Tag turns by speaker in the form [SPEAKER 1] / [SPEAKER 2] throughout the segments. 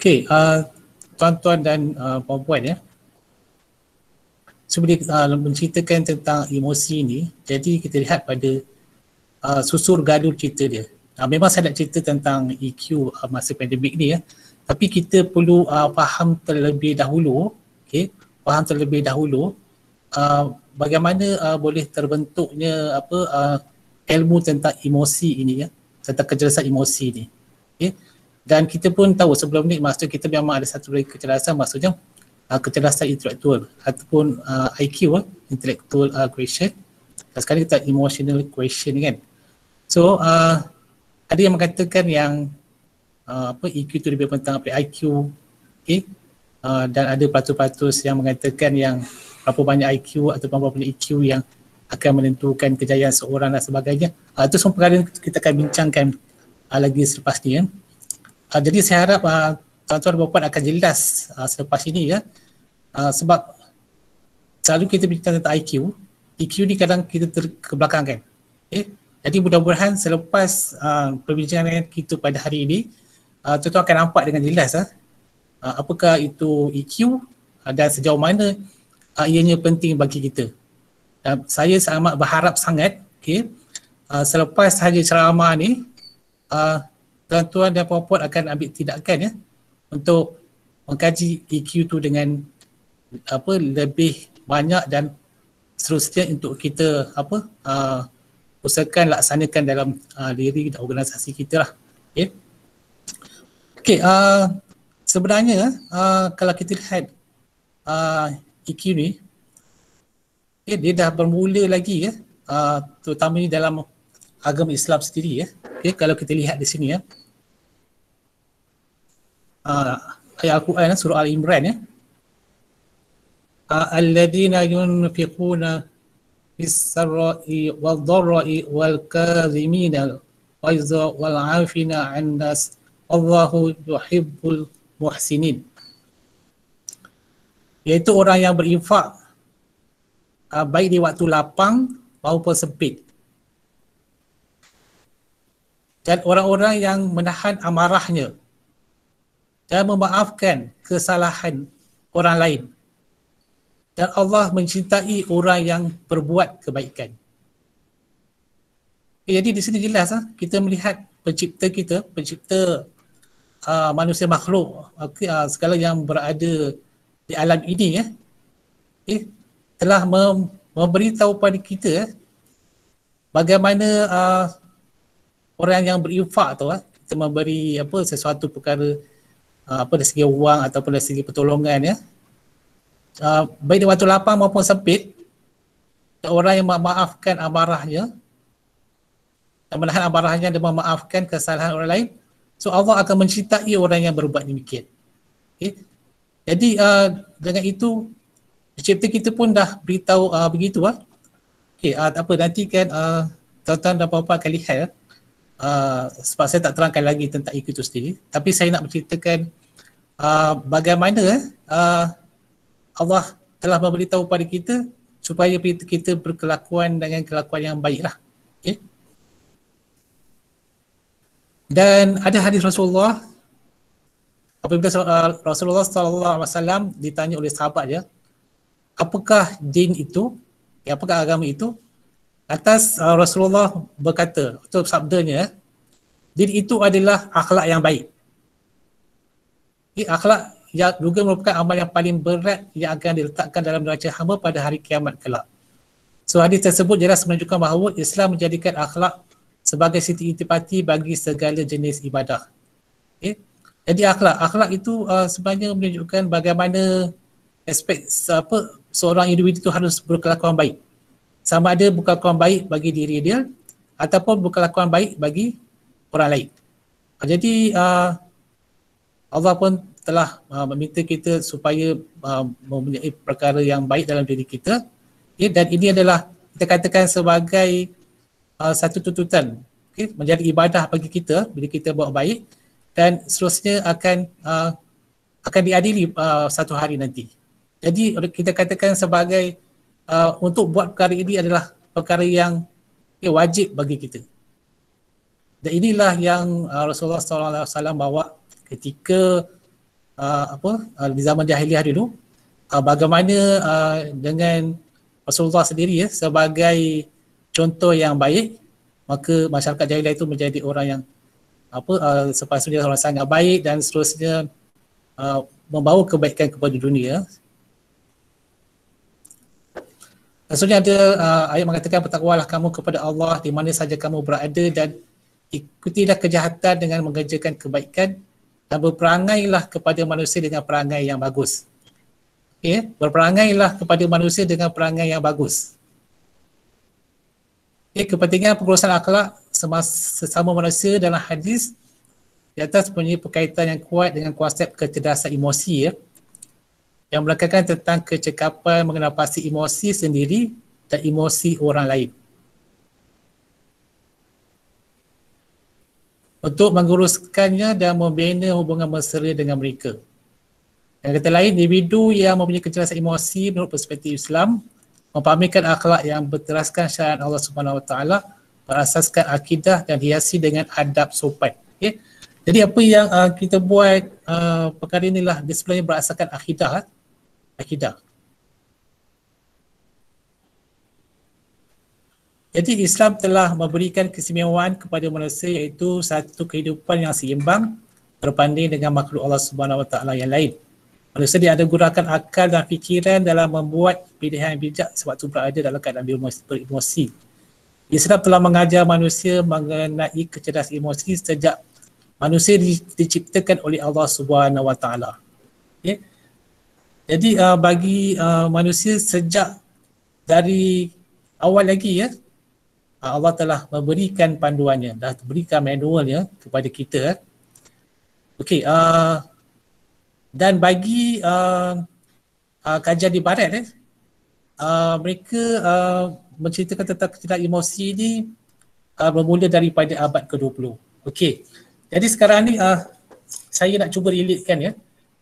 [SPEAKER 1] Okey, tuan-tuan dan puan-puan ya. Sebelum menceritakan tentang emosi ni, jadi kita lihat pada susur galur cerita dia. Memang saya nak cerita tentang EQ masa pandemik ni ya. Tapi kita perlu faham terlebih dahulu, okey, faham terlebih dahulu bagaimana boleh terbentuknya ilmu tentang emosi ini ya, tentang kecerdasan emosi ni. Okey. Dan kita pun tahu sebelum ni maksud kita memang ada satu lagi kecerdasan, maksudnya kecerdasan intelektual ataupun IQ, intellectual quotient. Dan sekarang kita emotional quotient kan. So ada yang mengatakan yang EQ tu lebih tentang IQ, okay? Dan ada pelatus-pelatus yang mengatakan yang berapa banyak IQ atau berapa banyak EQ yang akan menentukan kejayaan seorang dan sebagainya. Itu semua perkara yang kita akan bincangkan lagi selepas ni ya. Jadi saya harap tuan-tuan dan puan akan jelas selepas ini ya. Sebab selalu kita bincang tentang IQ, EQ ni kadang kita terkebelakangkan. Okay? Jadi mudah-mudahan selepas perbincangan kita pada hari ini, tuan-tuan akan nampak dengan jelas apakah itu EQ dan sejauh mana ianya penting bagi kita. Saya sangat berharap sangat, okay, selepas sahaja ceramah ni, tuan-tuan dan puan-puan akan ambil tindakan ya untuk mengkaji EQ tu dengan lebih banyak dan seterusnya untuk kita usahakan laksanakan dalam diri dan organisasi kita lah. Okay. Okay, sebenarnya kalau kita lihat EQ ni, okay, dia dah bermula lagi ya, terutama ni dalam agama Islam sendiri ya. Okay, kalau kita lihat di sini ya, ayat Al-Quran surah Al-Imran ya, alladzina yunfiquna bis-sarra'i wad-dharra'i wal-kadhimina al-ghaiza wal-'afina 'an nas wallahu yuhibbul muhsinin. Iaitu orang yang berinfak baik di waktu lapang maupun sempit, dan orang-orang yang menahan amarahnya dan memaafkan kesalahan orang lain. Dan Allah mencintai orang yang berbuat kebaikan. Jadi di sini jelas kita melihat pencipta kita, pencipta manusia makhluk, segala yang berada di alam ini ya, telah memberitahu pada kita bagaimana orang yang berinfak tu kita memberi sesuatu perkara dari segi wang ataupun dari segi pertolongan ya, baik di waktu lapang maupun sempit, orang yang memaafkan amarahnya dan menahan amarahnya dan memaafkan kesalahan orang lain, so Allah akan mencintai orang yang berbuat demikian. Okay. Jadi dengan itu pencipta kita pun dah beritahu begitu Okay, tak apa, nanti kan tuan-tuan dan puan-puan akan lihat sebab saya tak terangkan lagi tentang EQ itu sendiri, tapi saya nak menceritakan bagaimana Allah telah memberitahu pada kita supaya kita berkelakuan dengan kelakuan yang baiklah. Okay. Dan ada hadis Rasulullah, apabila Rasulullah SAW ditanya oleh sahabat dia, apakah din itu, apakah agama itu? Atas Rasulullah berkata, atau sabdanya, din itu adalah akhlak yang baik. Akhlak yang juga merupakan amal yang paling berat yang akan diletakkan dalam neraca hamba pada hari kiamat kelak. So hadis tersebut jelas menunjukkan bahawa Islam menjadikan akhlak sebagai siti intipati bagi segala jenis ibadah. Okay. Jadi akhlak itu sebenarnya menunjukkan bagaimana aspek seorang individu itu harus berkelakuan baik. Sama ada berkelakuan baik bagi diri dia ataupun berkelakuan baik bagi orang lain. Jadi Allah pun telah meminta kita supaya mempunyai perkara yang baik dalam diri kita, ya, dan ini adalah kita katakan sebagai satu tuntutan, okay, menjadi ibadah bagi kita bila kita buat baik, dan seterusnya akan diadili satu hari nanti. Jadi kita katakan sebagai untuk buat perkara ini adalah perkara yang wajib bagi kita. Dan inilah yang Rasulullah SAW bawa ketika di zaman jahiliah dulu, bagaimana dengan Rasulullah sendiri sebagai contoh yang baik, maka masyarakat jahiliah itu menjadi orang yang sepatutnya orang sangat baik dan seterusnya membawa kebaikan kepada dunia. Maksudnya ada ayat mengatakan bertakwalah kamu kepada Allah di mana saja kamu berada dan ikutilah kejahatan dengan mengerjakan kebaikan dan berperangailah kepada manusia dengan perangai yang bagus. Okay? Berperangailah kepada manusia dengan perangai yang bagus. Okay? Kepentingan pengurusan akhlak sesama manusia dalam hadis di atas punya berkaitan yang kuat dengan konsep kecerdasan emosi yang menekankan tentang kecekapan mengenal pasti emosi sendiri dan emosi orang lain. Untuk menguruskannya dan membina hubungan mesra dengan mereka. Yang kata lain, individu yang mempunyai kecerdasan emosi menurut perspektif Islam mempamerkan akhlak yang berteraskan syariat Allah Subhanahu Wa Taala, berasaskan akidah dan hiasi dengan adab sopan. Okay? Jadi apa yang kita buat perkara inilah dia sebenarnya berasaskan akidah. Jadi Islam telah memberikan keistimewaan kepada manusia iaitu satu kehidupan yang seimbang berbanding dengan makhluk Allah Subhanahu Wa Taala yang lain. Manusia dianugerahkan akal dan fikiran dalam membuat pilihan yang bijak sewaktu berada dalam keadaan beremosi. Islam telah mengajar manusia mengenai kecerdasan emosi sejak manusia diciptakan oleh Allah Subhanahu Wa Taala. Okay? Jadi bagi manusia sejak dari awal lagi Allah telah memberikan panduannya, dah berikan manualnya kepada kita. Okey, dan bagi kajian di barat mereka menceritakan tentang kecerdasan emosi ini bermula daripada abad ke-20. Okey. Jadi sekarang ni saya nak cuba relatekan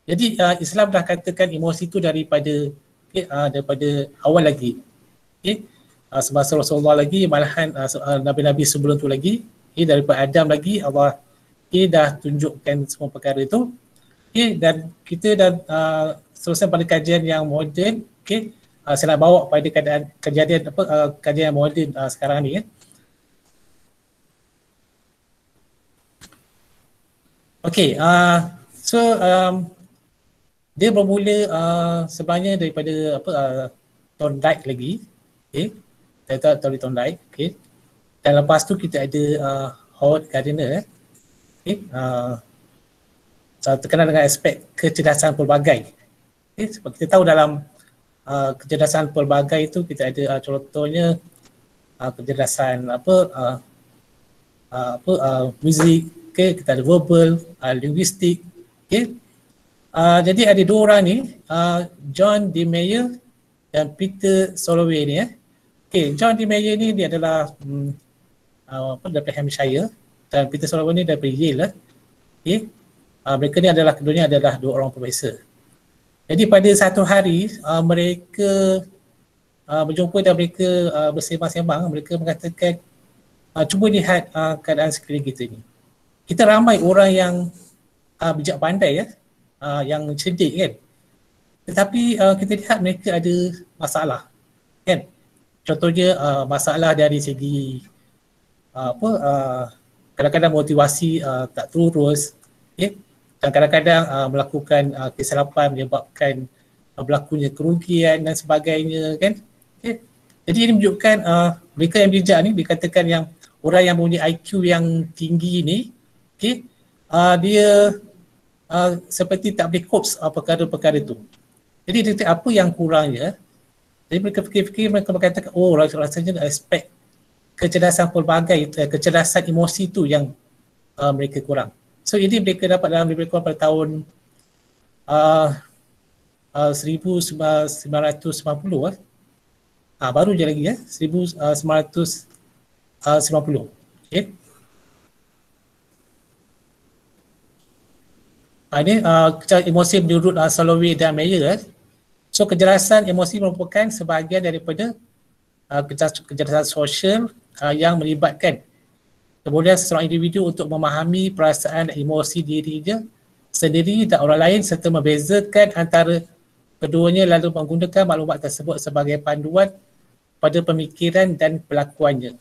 [SPEAKER 1] Jadi Islam dah katakan emosi itu daripada awal lagi. Okay? Semasa Rasulullah lagi, malahan Nabi-Nabi sebelum tu lagi, daripada Adam lagi, Allah dah tunjukkan semua perkara itu. Dan kita dah seterusnya pada kajian yang moden, saya nak bawa pada kajian moden sekarang ni. Okey, dia bermula sebenarnya daripada Thorndike lagi, Thorndike, dan lepas tu kita ada Howard Gardner, terkenal dengan aspek kecerdasan pelbagai. Sebab kita tahu dalam kecerdasan pelbagai itu kita ada contohnya kecerdasan muzik, kita ada verbal, linguistik, jadi ada dua orang ni, John D. Mayer dan Peter Salovey ni. John D. Mayer ni dia adalah daripada Hampshire dan Peter Salovey ni daripada Yale. Mereka ni adalah keduanya adalah dua orang profesor. Jadi pada satu hari mereka berjumpa dan mereka bersembang-sembang, mereka mengatakan cuba lihat keadaan sekeliling kita ni. Kita ramai orang yang bijak pandai yang cerdik kan. Tetapi kita lihat mereka ada masalah kan. Contohnya masalah dari segi kadang-kadang motivasi tak terurus, dan kadang-kadang melakukan kesilapan menyebabkan berlakunya kerugian dan sebagainya kan. Jadi ini menunjukkan mereka yang bijak ni dikatakan yang orang yang mempunyai IQ yang tinggi ni dia seperti tak boleh cope perkara-perkara itu. Jadi dia apa yang kurangnya. Jadi mereka fikir-fikir, mereka berkatakan rasanya aspek kecerdasan pelbagai, kecerdasan emosi itu yang mereka kurang. So ini mereka dapat dalam lebih kurang pada tahun 1990 baru je lagi 1990. Ini kecerdasan emosi menurut Salovey dan Mayer. So kecerdasan emosi merupakan sebahagian daripada kecerdasan sosial yang melibatkan kemudian seseorang individu untuk memahami perasaan dan emosi dirinya sendiri dan orang lain serta membezakan antara keduanya lalu menggunakan maklumat tersebut sebagai panduan pada pemikiran dan pelakuannya.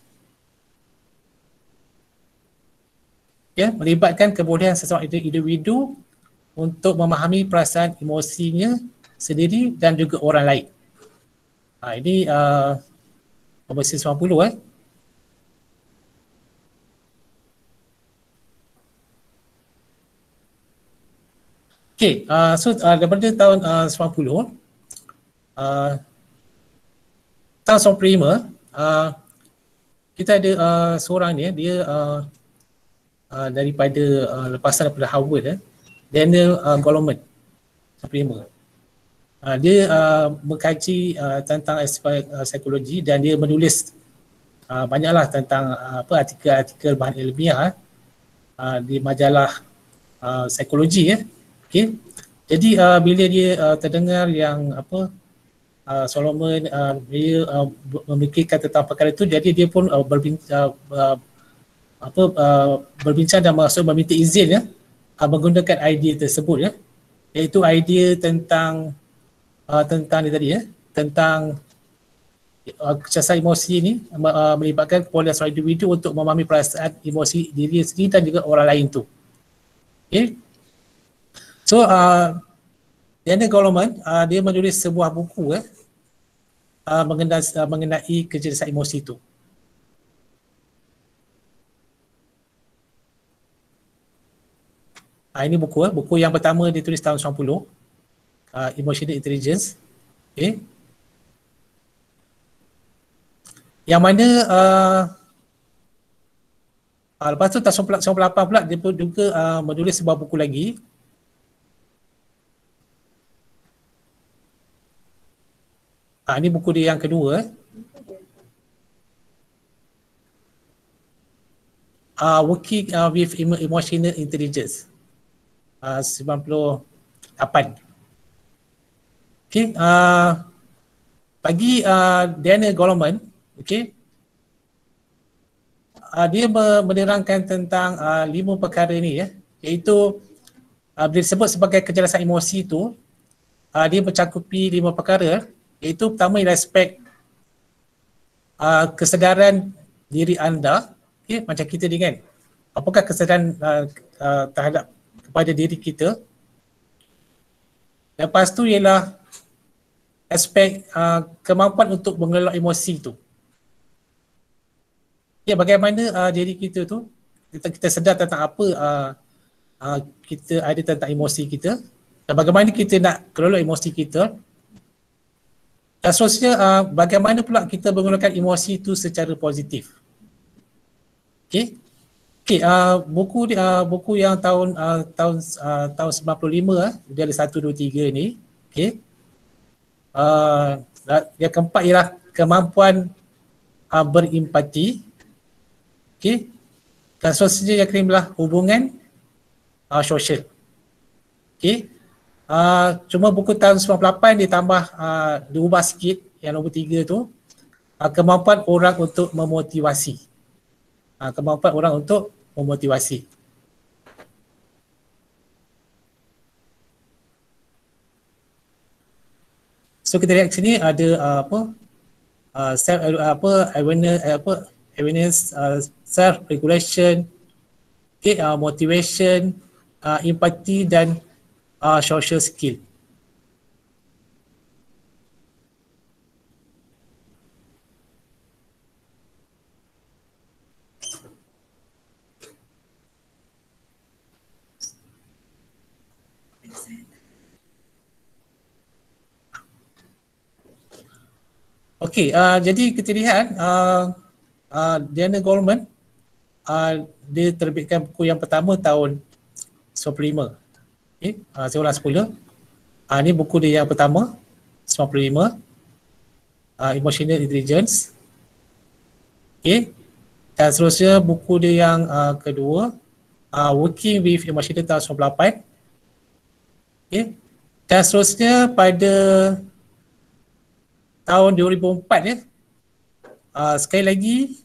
[SPEAKER 1] Ya, melibatkan kebolehan seseorang individu untuk memahami perasaan emosinya sendiri dan juga orang lain. Ini Komisi 90 Okey, so daripada tahun 90, tahun 95, kita ada seorang ni, dia daripada lepasan daripada Harvard, Daniel Goleman, 95. Dia mengkaji tentang aspek psikologi dan dia menulis banyaklah tentang artikel-artikel bahan ilmiah di majalah psikologi okey. Jadi bila dia terdengar yang Solomon dia memikirkan tentang perkara itu, jadi dia pun berbincang dan maksud meminta izin menggunakan idea tersebut iaitu idea tentang ni tadi tentang kecerdasan emosi ini melibatkan kebolehan seorang individu untuk memahami perasaan emosi diri sendiri dan juga orang lain tu. Okay. So Daniel Goleman dia menulis sebuah buku mengenai kecerdasan emosi itu. Ini buku yang pertama ditulis tahun 90, Emotional Intelligence. Okay. Yang mana lepas tu tahun 98 pula dia pun juga menulis sebuah buku lagi. Ini buku dia yang kedua. Working with Emotional Intelligence. 98. Okay. Bagi Daniel Goleman, okay, dia menerangkan tentang 5 perkara ni iaitu bila disebut sebagai kecerdasan emosi tu, dia mencakupi 5 perkara iaitu pertama ialah aspek kesedaran diri anda, okay, macam kita ni kan, apakah kesedaran terhadap kepada diri kita. Lepas tu ialah aspek kemampuan untuk mengelola emosi tu. Ya, bagaimana diri kita tu, kita sedar tentang apa kita ada tentang emosi kita dan bagaimana kita nak kelola emosi kita. Dan seterusnya bagaimana pula kita menggunakan emosi itu secara positif. Okey. Okey, buku yang tahun 95 dia ada 1 2 3 ni. Okey. Yang keempat ialah kemampuan berempati. Okey. Dan seterusnya yang kelima ialah hubungan sosial. Okey. Cuma buku tahun 98 dia tambah diubah sikit yang nombor 3 tu, kemampuan orang untuk memotivasi. Kemampuan orang untuk memotivasi. So kita lihat sini ada awareness, self regulation, okay, motivation, empathy dan social skill. Okey, jadi kita lihat Daniel Goleman dia terbitkan buku yang pertama tahun 95. Okey, saya ulang semula. Ini buku dia yang pertama 95, Emotional Intelligence. Okey, dan seterusnya buku dia yang kedua, Working with Emotional tahun 98. Okey, dan seterusnya pada tahun 2004 sekali lagi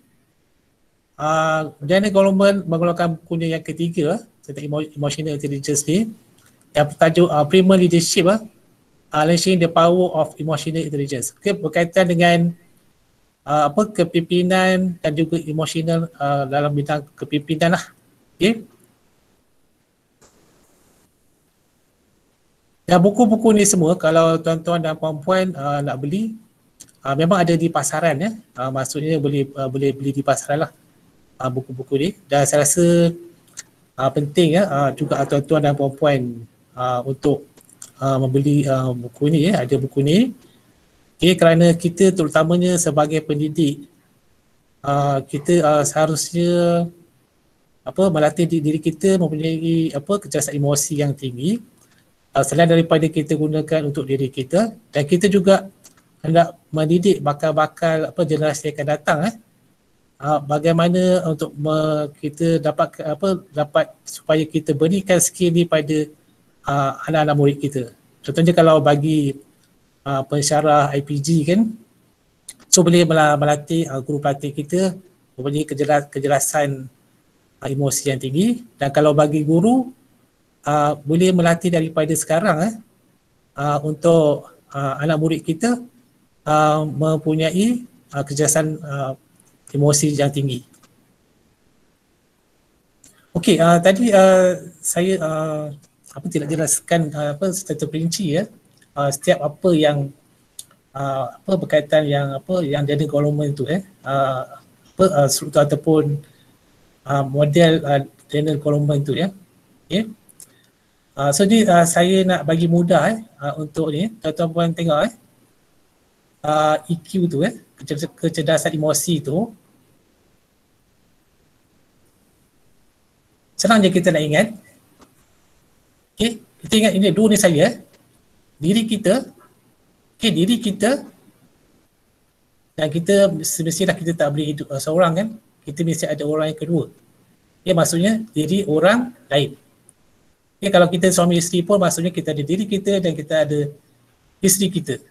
[SPEAKER 1] Daniel Goleman mengeluarkan bukunya yang ketiga tentang Emotional Intelligence ni, yang bertajuk Primal Leadership, Unleashing the Power of Emotional Intelligence. Okay, berkaitan dengan kepimpinan dan juga emosional dalam bidang kepimpinan lah. Okay. Dan buku-buku ni semua kalau tuan-tuan dan puan-puan nak beli, memang ada di pasaran ya. Maksudnya boleh beli di pasaran lah buku-buku ni. Dan saya rasa penting ya juga tuan-tuan dan puan-puan untuk membeli buku ni ya, ada buku ni. Okay, kerana kita terutamanya sebagai pendidik, kita seharusnya melatih diri kita mempunyai kecerdasan emosi yang tinggi, selain daripada kita gunakan untuk diri kita, dan kita juga hendak mendidik bakal-bakal generasi yang akan datang bagaimana untuk kita dapat supaya kita berikan skill ni pada anak-anak murid kita. Contohnya kalau bagi pensyarah IPG kan, so boleh melatih guru pelatih kita mempunyai kejelasan emosi yang tinggi. Dan kalau bagi guru boleh melatih daripada sekarang untuk anak murid kita mempunyai kejelasan emosi yang tinggi. Okey, tadi saya tidak jelaskan secara terperinci ya, setiap apa yang berkaitan yang Daniel Goleman tu struktur ataupun model Daniel Goleman tu ya. Okay. So ni saya nak bagi mudah untuk ni tuan-tuan tengok EQ tu kecerdasan emosi tu. Senang je kita nak ingat. Okay, kita ingat ini dua ni saya. Diri kita, diri kita, dan kita semestinya kita tak boleh hidup seorang kan, kita mesti ada orang yang kedua. Maksudnya diri orang lain. Kalau kita suami isteri pun maksudnya kita ada diri kita dan kita ada isteri kita.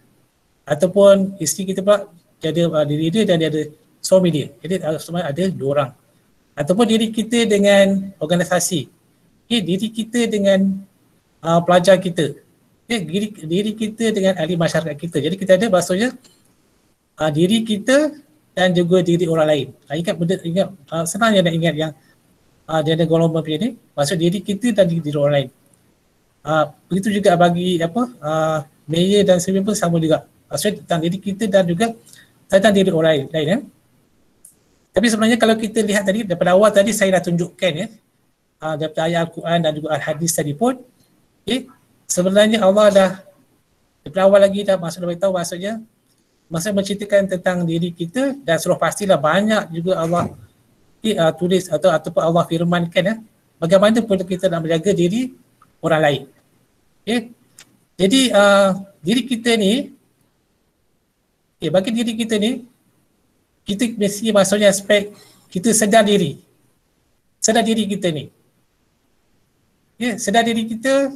[SPEAKER 1] Ataupun isteri kita pula dia ada diri dia dan dia ada suami dia. Jadi sebenarnya ada dua orang. Ataupun diri kita dengan organisasi. Diri kita dengan pelajar kita. Diri kita dengan ahli masyarakat kita. Jadi kita ada maksudnya diri kita dan juga diri orang lain. Ingat senang je nak ingat yang dia ada golongan punya ni. Maksud diri kita dan diri orang lain. Begitu juga bagi Mayer dan Sylvia pun sama juga. Maksudnya tentang diri kita dan juga tentang diri orang lain. Tapi sebenarnya kalau kita lihat tadi daripada awal tadi saya dah tunjukkan daripada ayat Al-Quran dan juga Al-Hadis tadi pun. Sebenarnya Allah dah daripada awal lagi dah beritahu maksudnya menceritakan tentang diri kita, dan suruh pastilah banyak juga Allah tulis ataupun Allah firmankan bagaimana perlu kita nak menjaga diri orang lain. Jadi diri kita ni, bagi diri kita ni, kita mesti maksudnya aspek kita sedar diri kita ni. Sedar diri kita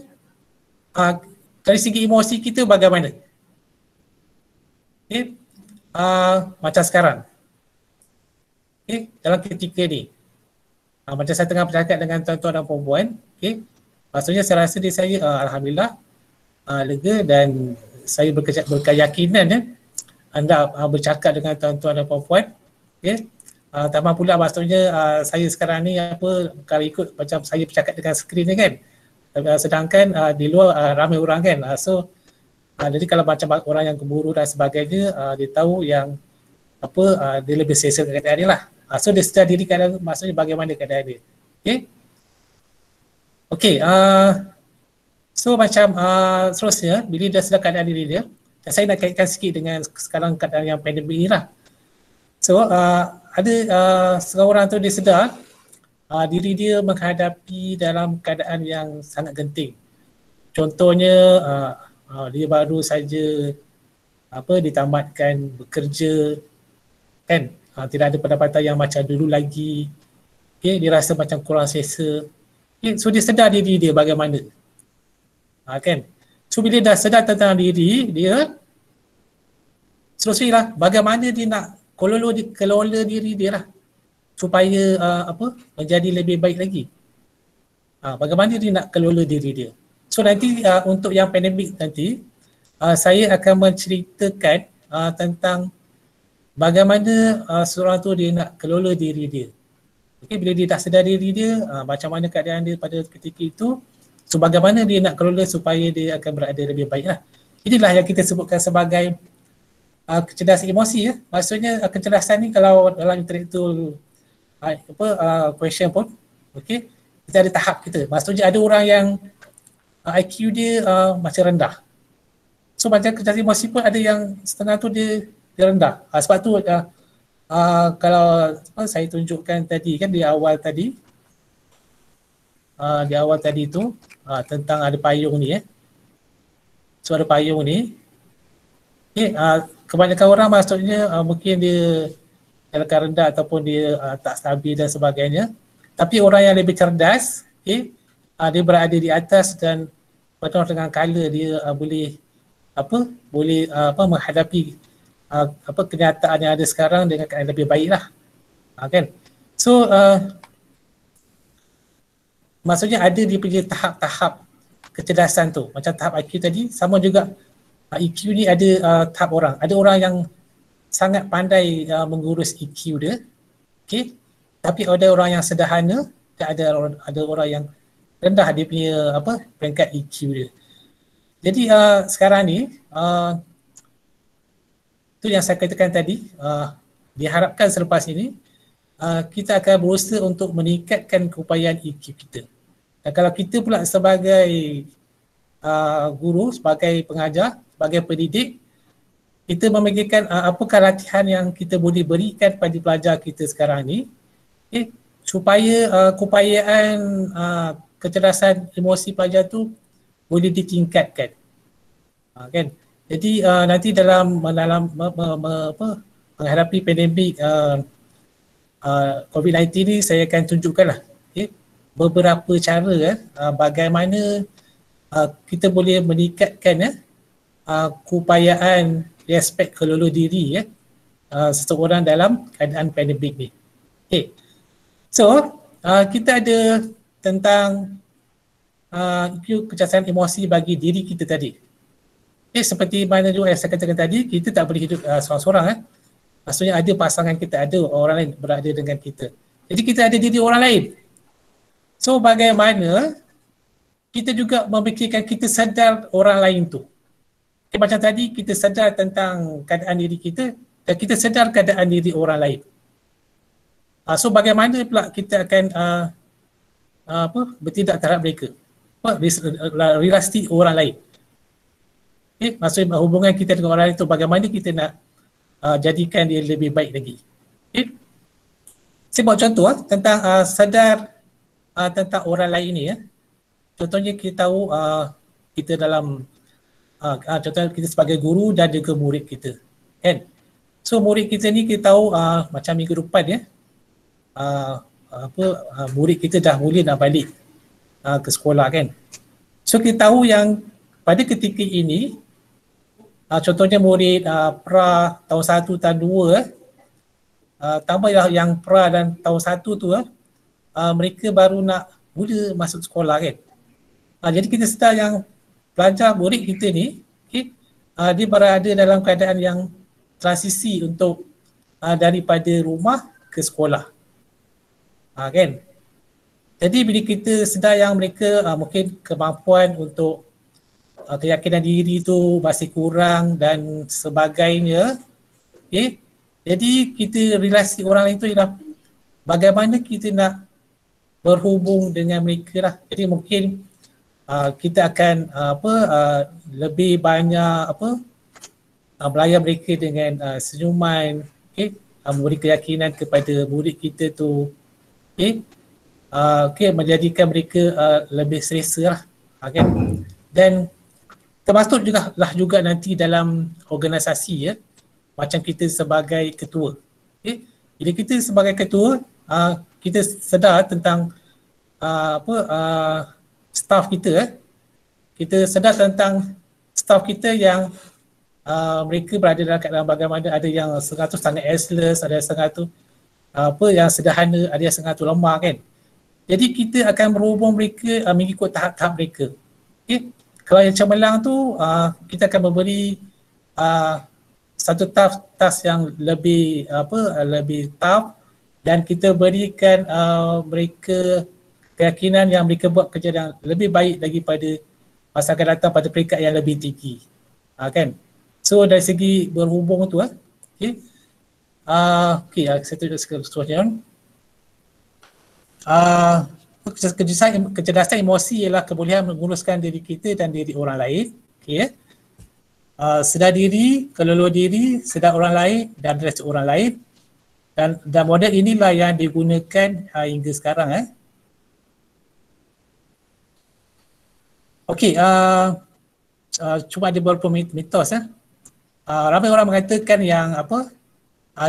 [SPEAKER 1] dari segi emosi kita bagaimana. Macam sekarang. Dalam ketika ni. Macam saya tengah bercakap dengan tuan-tuan dan puan-puan. Maksudnya saya rasa saya alhamdulillah lega dan saya berkeyakinan anda bercakap dengan tuan-tuan dan puan-puan. Tambah pula maksudnya saya sekarang ni kalau ikut macam saya bercakap dengan skrin ni kan. Sedangkan di luar ramai orang kan. Jadi kalau macam orang yang keburu dan sebagainya, dia tahu yang dia lebih selesa keadaan dia lah. So dia sedar diri keadaan, maksudnya bagaimana keadaan dia. Okay. So macam seterusnya, bila dia sedar keadaan diri dia, dan saya nak kaitkan sikit dengan sekarang keadaan yang pandemik ni lah. So ada seorang tu dia sedar diri dia menghadapi dalam keadaan yang sangat genting. Contohnya dia baru saja ditamatkan bekerja kan, tidak ada pendapatan yang macam dulu lagi. Dia rasa macam kurang selesa. So dia sedar diri dia bagaimana. Kan? So bila dah sedar tentang diri dia, seterusnya lah bagaimana dia nak kelola diri dia lah supaya menjadi lebih baik lagi. Bagaimana dia nak kelola diri dia. So nanti untuk yang pandemik nanti, saya akan menceritakan tentang bagaimana seorang tu dia nak kelola diri dia. Okay, bila dia dah sedar diri dia, macam mana keadaan dia pada ketika itu, so bagaimana dia nak kelola supaya dia akan berada lebih baik lah. Inilah yang kita sebutkan sebagai kecerdasan emosi ya. Maksudnya kecerdasan ni kalau dalam intellectual question pun, okay, kita ada tahap kita. Maksudnya ada orang yang IQ dia masih rendah. So macam kecerdasan emosi pun ada yang setengah tu dia rendah. Sebab tu kalau saya tunjukkan tadi kan di awal tadi, tu tentang ada payung ni So ada payung ni. Okay, kebanyakan orang maksudnya mungkin dia dalam rendah ataupun dia tak stabil dan sebagainya. Tapi orang yang lebih cerdas, dia berada di atas dan penuh dengan kala dia boleh menghadapi kenyataan yang ada sekarang dengan keadaan lebih baik lah. Kan? So maksudnya ada dia punya tahap-tahap kecerdasan tu. Macam tahap IQ tadi, sama juga EQ ni ada tahap orang. Ada orang yang sangat pandai mengurus EQ dia. Okay? Tapi ada orang yang sederhana dan ada orang yang rendah dia punya peringkat EQ dia. Jadi sekarang ni tu yang saya katakan tadi, diharapkan selepas ini kita akan berusaha untuk meningkatkan keupayaan EQ kita. Dan kalau kita pula sebagai guru, sebagai pengajar, sebagai pendidik, kita memikirkan apakah latihan yang kita boleh berikan pada pelajar kita sekarang ni, supaya keupayaan kecerdasan emosi pelajar tu boleh ditingkatkan. Kan? Jadi nanti dalam menghadapi pandemik COVID-19 ni, saya akan tunjukkanlah beberapa cara bagaimana kita boleh meningkatkan keupayaan aspek kelola diri seseorang dalam keadaan pandemik ni. Okay. So kita ada tentang kecerdasan emosi bagi diri kita tadi. Seperti mana juga yang saya katakan tadi, kita tak boleh hidup seorang-seorang. Maksudnya ada pasangan kita, ada orang lain berada dengan kita. Jadi kita ada diri orang lain. So bagaimana kita juga memikirkan kita sedar orang lain tu. Macam tadi kita sedar tentang keadaan diri kita dan kita sedar keadaan diri orang lain. So bagaimana pula kita akan bertindak terhadap mereka, relasi orang lain. Maksudnya hubungan kita dengan orang lain itu bagaimana kita nak jadikan dia lebih baik lagi. Saya buat contoh tentang sedar tentang orang lain ni. Contohnya kita tahu kita dalam contohnya kita sebagai guru dan juga murid kita, kan? So murid kita ni kita tahu macam minggu depan murid kita dah mula nak balik ke sekolah, kan? So kita tahu yang pada ketika ini contohnya murid pra tahun 1, tahun 2 tambah yang pra dan tahun 1 tu mereka baru nak mula masuk sekolah, kan? Jadi kita sedar yang pelajar murid kita ni dia berada dalam keadaan yang transisi untuk daripada rumah ke sekolah, kan? Jadi bila kita sedar yang mereka mungkin kemampuan untuk keyakinan diri tu masih kurang dan sebagainya, jadi kita relasi orang lain tu ialah bagaimana kita nak berhubung dengan mereka lah. Jadi mungkin kita akan lebih banyak melayan mereka dengan senyuman, memberi keyakinan kepada murid kita tu, menjadikan mereka lebih selesa lah, kan? Dan termasuk juga nanti dalam organisasi, macam kita sebagai ketua. Bila kita sebagai ketua, kita sedar tentang staff kita, kita sedar tentang staff kita yang mereka berada dalam keadaan bagaimana, ada yang setengah tu sangat aceless, ada setengah tu yang sederhana, ada yang setengah tu lemah, kan? Jadi kita akan berhubung mereka mengikut tahap-tahap mereka. Okay. Kalau yang cemerlang tu kita akan memberi satu task yang lebih lebih tough dan kita berikan mereka keyakinan yang mereka buat kerja yang lebih baik daripada masa akan datang pada peringkat yang lebih tinggi. Kan? So dari segi berhubung tu okay. Saya tunjuk seterusnya. Kecerdasan emosi ialah kebolehan menguruskan diri kita dan diri orang lain. Okay. Sedar diri, kelola diri, sedar orang lain dan rasa orang lain. Dan model inilah yang digunakan hingga sekarang. Okey, cuma ada beberapa mitos. Ramai orang mengatakan yang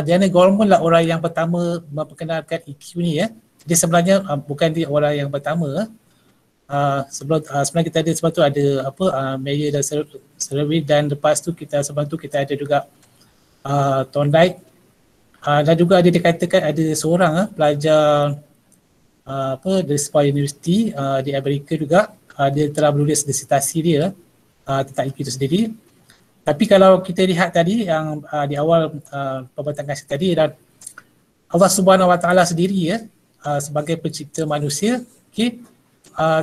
[SPEAKER 1] Diana Goleman lah orang yang pertama memperkenalkan EQ ni Dia sebenarnya bukan dia orang yang pertama. Sebenarnya kita ada sebab tu ada Mayer dan Serwi dan lepas tu sebab tu kita ada juga Thorndike dan juga ada dikatakan ada seorang pelajar dari sebuah universiti di Amerika juga dia telah menulis disertasi dia tentang EQ itu sendiri. Tapi kalau kita lihat tadi yang di awal pembatakan saya tadi dan Allah Subhanahu Wa Taala sendiri sebagai pencipta manusia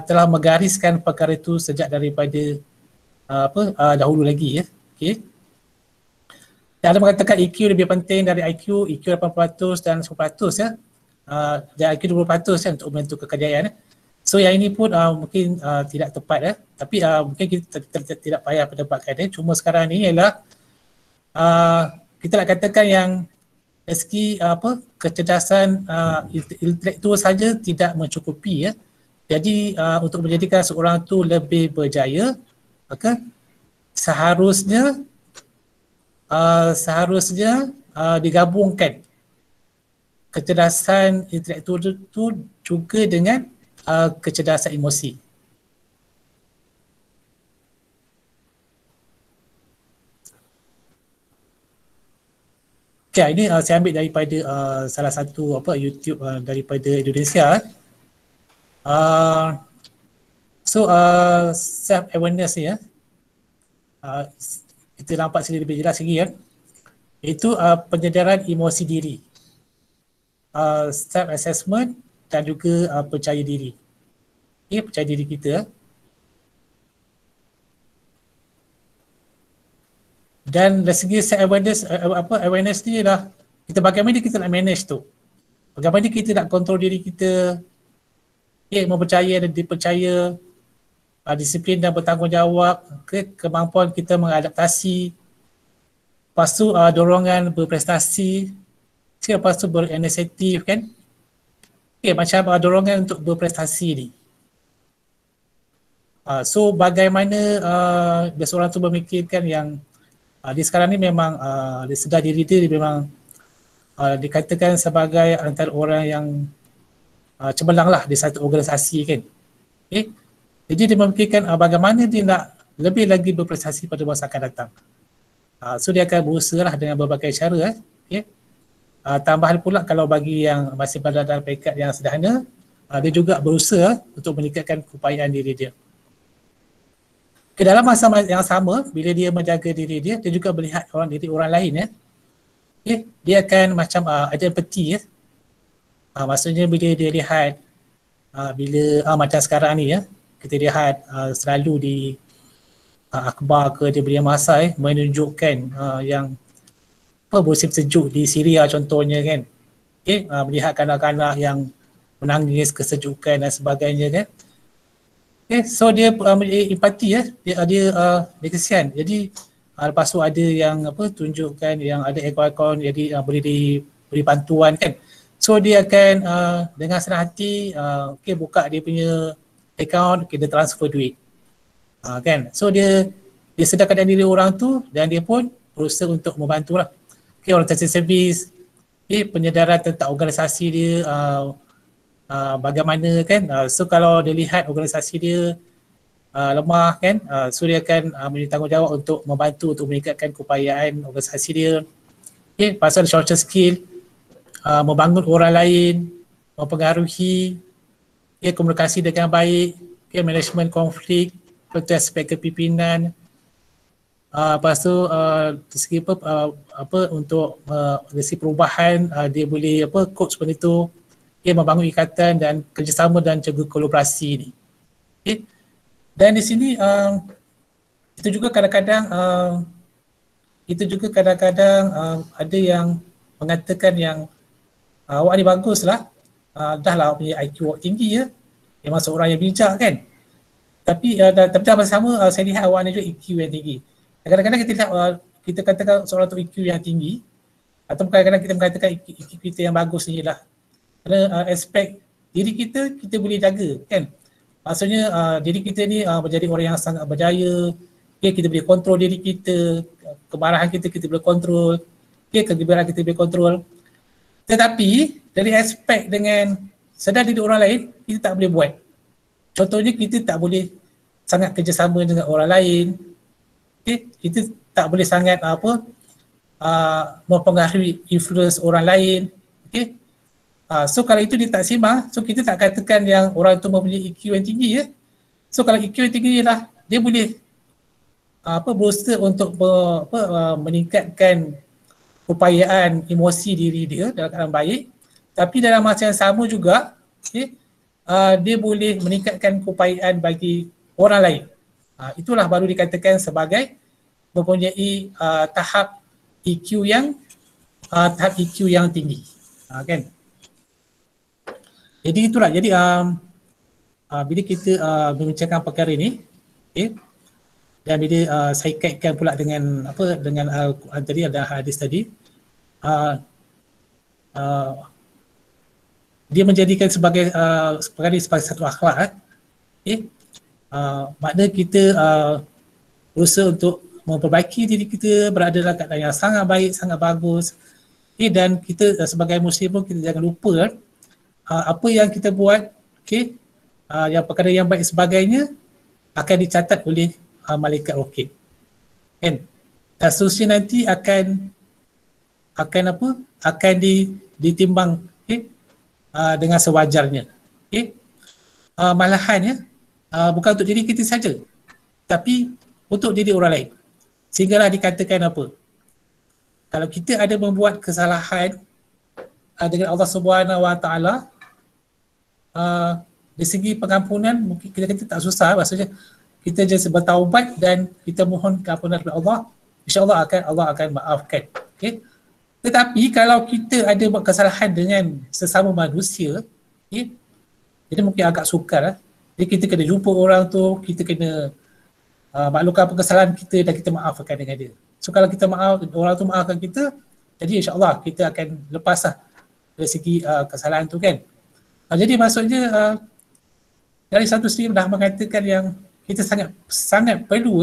[SPEAKER 1] telah menggariskan perkara itu sejak daripada dahulu lagi okey. Dan ada mengatakan EQ lebih penting dari IQ 80% dan 10% dan IQ 20% untuk menentukan kejayaan. So yang ini pun mungkin tidak tepat tapi mungkin kita tidak payah perdebatkan cuma sekarang ni ialah kita nak katakan yang dari segi kecerdasan intelektual saja tidak mencukupi Jadi untuk menjadikan seorang tu lebih berjaya maka seharusnya digabungkan kecerdasan intelektual itu juga dengan kecerdasan emosi. Okay, ini saya ambil daripada salah satu YouTube daripada Indonesia. Self awareness ni kita nampak sini lebih jelas lagi itu penyedaran emosi diri, self assessment dan juga percaya diri. Percaya diri kita dan dari segi self awareness ni adalah kita bagaimana kita nak manage tu, bagaimana kita nak kontrol diri kita mempercaya dan dipercaya, disiplin dan bertanggungjawab, kemampuan kita mengadaptasi, lepas tu dorongan berprestasi, lepas tu berinisiatif kan. Macam dorongan untuk berprestasi ni. So bagaimana biasa orang tu memikirkan yang dia sekarang ni memang dia sedar diri dia memang dikatakan sebagai antara orang yang cemerlang lah di satu organisasi kan. Jadi dia memikirkan bagaimana dia nak lebih lagi berprestasi pada masa akan datang. So dia akan berusaha lah dengan berbagai cara. Tambahan pula kalau bagi yang masih berada dalam peringkat yang sederhana, dia juga berusaha untuk meningkatkan keupayaan diri dia. Dalam masa yang sama, bila dia menjaga diri dia, dia juga melihat diri orang lain dia akan macam ada empathy maksudnya bila dia lihat macam sekarang ni kita lihat selalu di akhbar ke di media masa menunjukkan yang musim sejuk di Syria contohnya kan. Melihat kanak-kanak yang menangis kesejukan dan sebagainya kan. So dia empati dia kesian. Jadi lepas tu ada yang tunjukkan yang ada akaun-akaun jadi boleh diberi bantuan kan. So dia akan dengan senang hati buka dia punya akaun, dia transfer duit. Kan. So dia sedarkan diri orang tu dan dia pun berusaha untuk membantulah. Orientasi servis, penyedaran tentang organisasi dia bagaimana kan. So kalau dia lihat organisasi dia lemah kan, so dia akan minta tanggungjawab untuk membantu untuk meningkatkan keupayaan organisasi dia. Pasal social skill, membangun orang lain, mempengaruhi, komunikasi dengan baik, management konflik, seperti aspek kepimpinan, lepas tu dari segi apa untuk dari segi perubahan, dia boleh coach seperti itu, dia membangun ikatan dan kerjasama dan juga kolaborasi ni. Okay. Dan di sini itu juga kadang-kadang ada yang mengatakan yang awak ni bagus lah, dah lah punya IQ awak tinggi ya, memang seorang yang bijak kan. Tapi dalam masa sama saya lihat awak ni juga EQ yang tinggi. Kadang-kadang kita lihat kita katakan seorang tu EQ yang tinggi, atau kadang-kadang kita mengatakan EQ kita yang bagus ni lah. Kerana aspek diri kita boleh jaga kan. Maksudnya diri kita ni menjadi orang yang sangat berjaya, okay, kita boleh kontrol diri kita, kemarahan kita boleh kontrol, okay, kegembiraan kita boleh kontrol. Tetapi dari aspek dengan sedar diri orang lain, kita tak boleh buat. Contohnya kita tak boleh sangat kerjasama dengan orang lain, okay? Kita tak boleh sangat mempengaruhi influence orang lain, okay? So kalau itu dia tak seimbang, so kita tak katakan yang orang tu mempunyai EQ yang tinggi ya. So kalau EQ yang tinggi lah, dia boleh berusaha untuk meningkatkan upayaan emosi diri dia dalam keadaan baik, tapi dalam masa yang sama juga, okay, dia boleh meningkatkan keupayaan bagi orang lain. Itulah baru dikatakan sebagai mempunyai tahap EQ yang tinggi. Kan? Jadi itulah. Jadi bila kita membincangkan perkara ini, okay, dan bila saya kaitkan pula dengan tadi ada hadis tadi, dia menjadikan sebagai satu akhlak. Okay. Makna kita berusaha untuk memperbaiki diri kita, berada dalam keadaan yang sangat baik, sangat bagus. Okay. Dan kita sebagai Muslim pun kita jangan lupa apa yang kita buat, okay, yang perkara yang baik sebagainya akan dicatat oleh malaikat raqib. Kan? Dan seterusnya nanti akan ditimbang, okay, dengan sewajarnya. Okay. Malahan ya, bukan untuk diri kita saja, tapi untuk diri orang lain. Sehinggalah dikatakan apa? Kalau kita ada membuat kesalahan dengan Allah Subhanahu Wa Taala, dari segi pengampunan mungkin kita tak susah, maksudnya kita just bertaubat dan kita mohon keampunan kepada Allah, insya-Allah Allah akan maafkan. Okay. Tetapi kalau kita ada buat kesalahan dengan sesama manusia, okay, jadi mungkin agak sukar lah. Jadi kita kena jumpa orang tu, kita kena maklumkan apa kesalahan kita dan kita maafkan dengan dia. So kalau kita orang tu maafkan kita, jadi insya-Allah kita akan lepas lah dari segi kesalahan tu kan. Jadi maksudnya dari satu segi dah mengatakan yang kita sangat perlu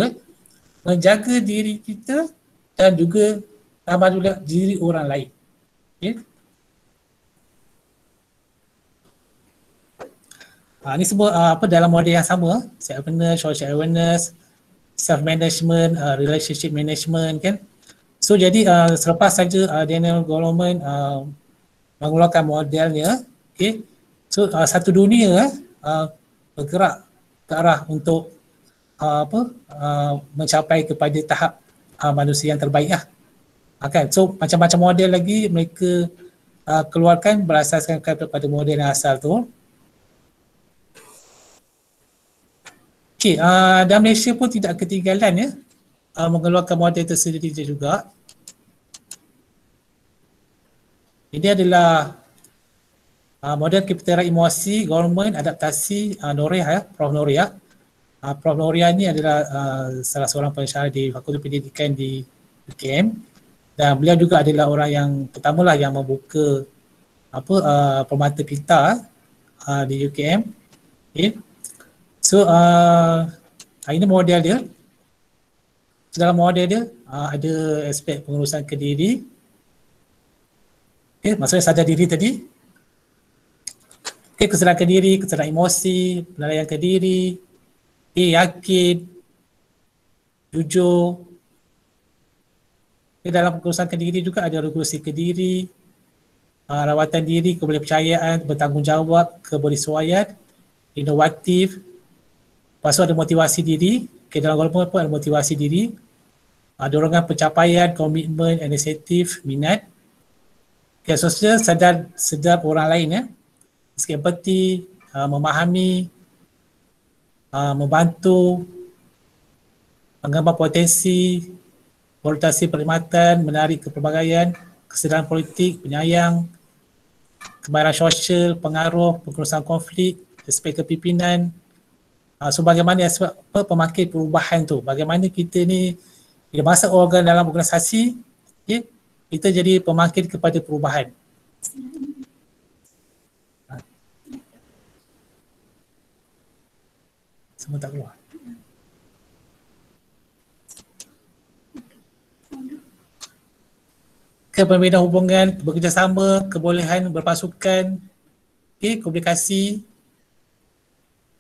[SPEAKER 1] menjaga diri kita dan juga alhamdulillah diri orang lain. Okay. Ini semua dalam model yang sama, self-awareness, social awareness, self-management, relationship management kan. So jadi selepas saja Daniel Goleman mengeluarkan modelnya, okay. So satu dunia bergerak ke arah untuk mencapai kepada tahap manusia yang terbaik lah. Kan? So macam-macam model lagi mereka keluarkan berasaskan kepada model yang asal tu. Okay, dan Malaysia pun tidak ketinggalan ya, mengeluarkan model tersendiri juga. Ini adalah model kepintaran emosi, government, adaptasi, Noria ya, Prof. Noria. Prof. Noria ni adalah salah seorang pensyarah di Fakulti Pendidikan di UKM, dan beliau juga adalah orang yang pertamalah yang membuka permata kita di UKM. Okay. So ini model dia. Dalam model dia ada aspek pengurusan ke diri. Okay, maksudnya sadar diri tadi. Okay, kesedaran ke diri, kesedaran emosi, penilaian ke diri, yakin, jujur. Okay, dalam pengurusan ke diri juga ada regulasi ke diri, rawatan diri, kepercayaan, bertanggungjawab, kebersesuaian, inovatif. Lepas tu ada motivasi diri. Okay, dalam golongan pun ada motivasi diri. Dorongan pencapaian, komitmen, inisiatif, minat. Okay, seterusnya sedar orang lain ya. Empati, memahami, membantu, menggambar potensi, orientasi perkhidmatan, menarik kepelbagaian, kesedaran politik, penyayang, kemahiran sosial, pengaruh, pengurusan konflik, aspek kepimpinan. So bagaimana aspek pemakil perubahan tu, bagaimana kita ni bila masuk organ dalam organisasi, okay, kita jadi pemakil kepada perubahan. Semua tak keluar. Perbezaan hubungan, bekerjasama, kebolehan berpasukan, okay, komunikasi,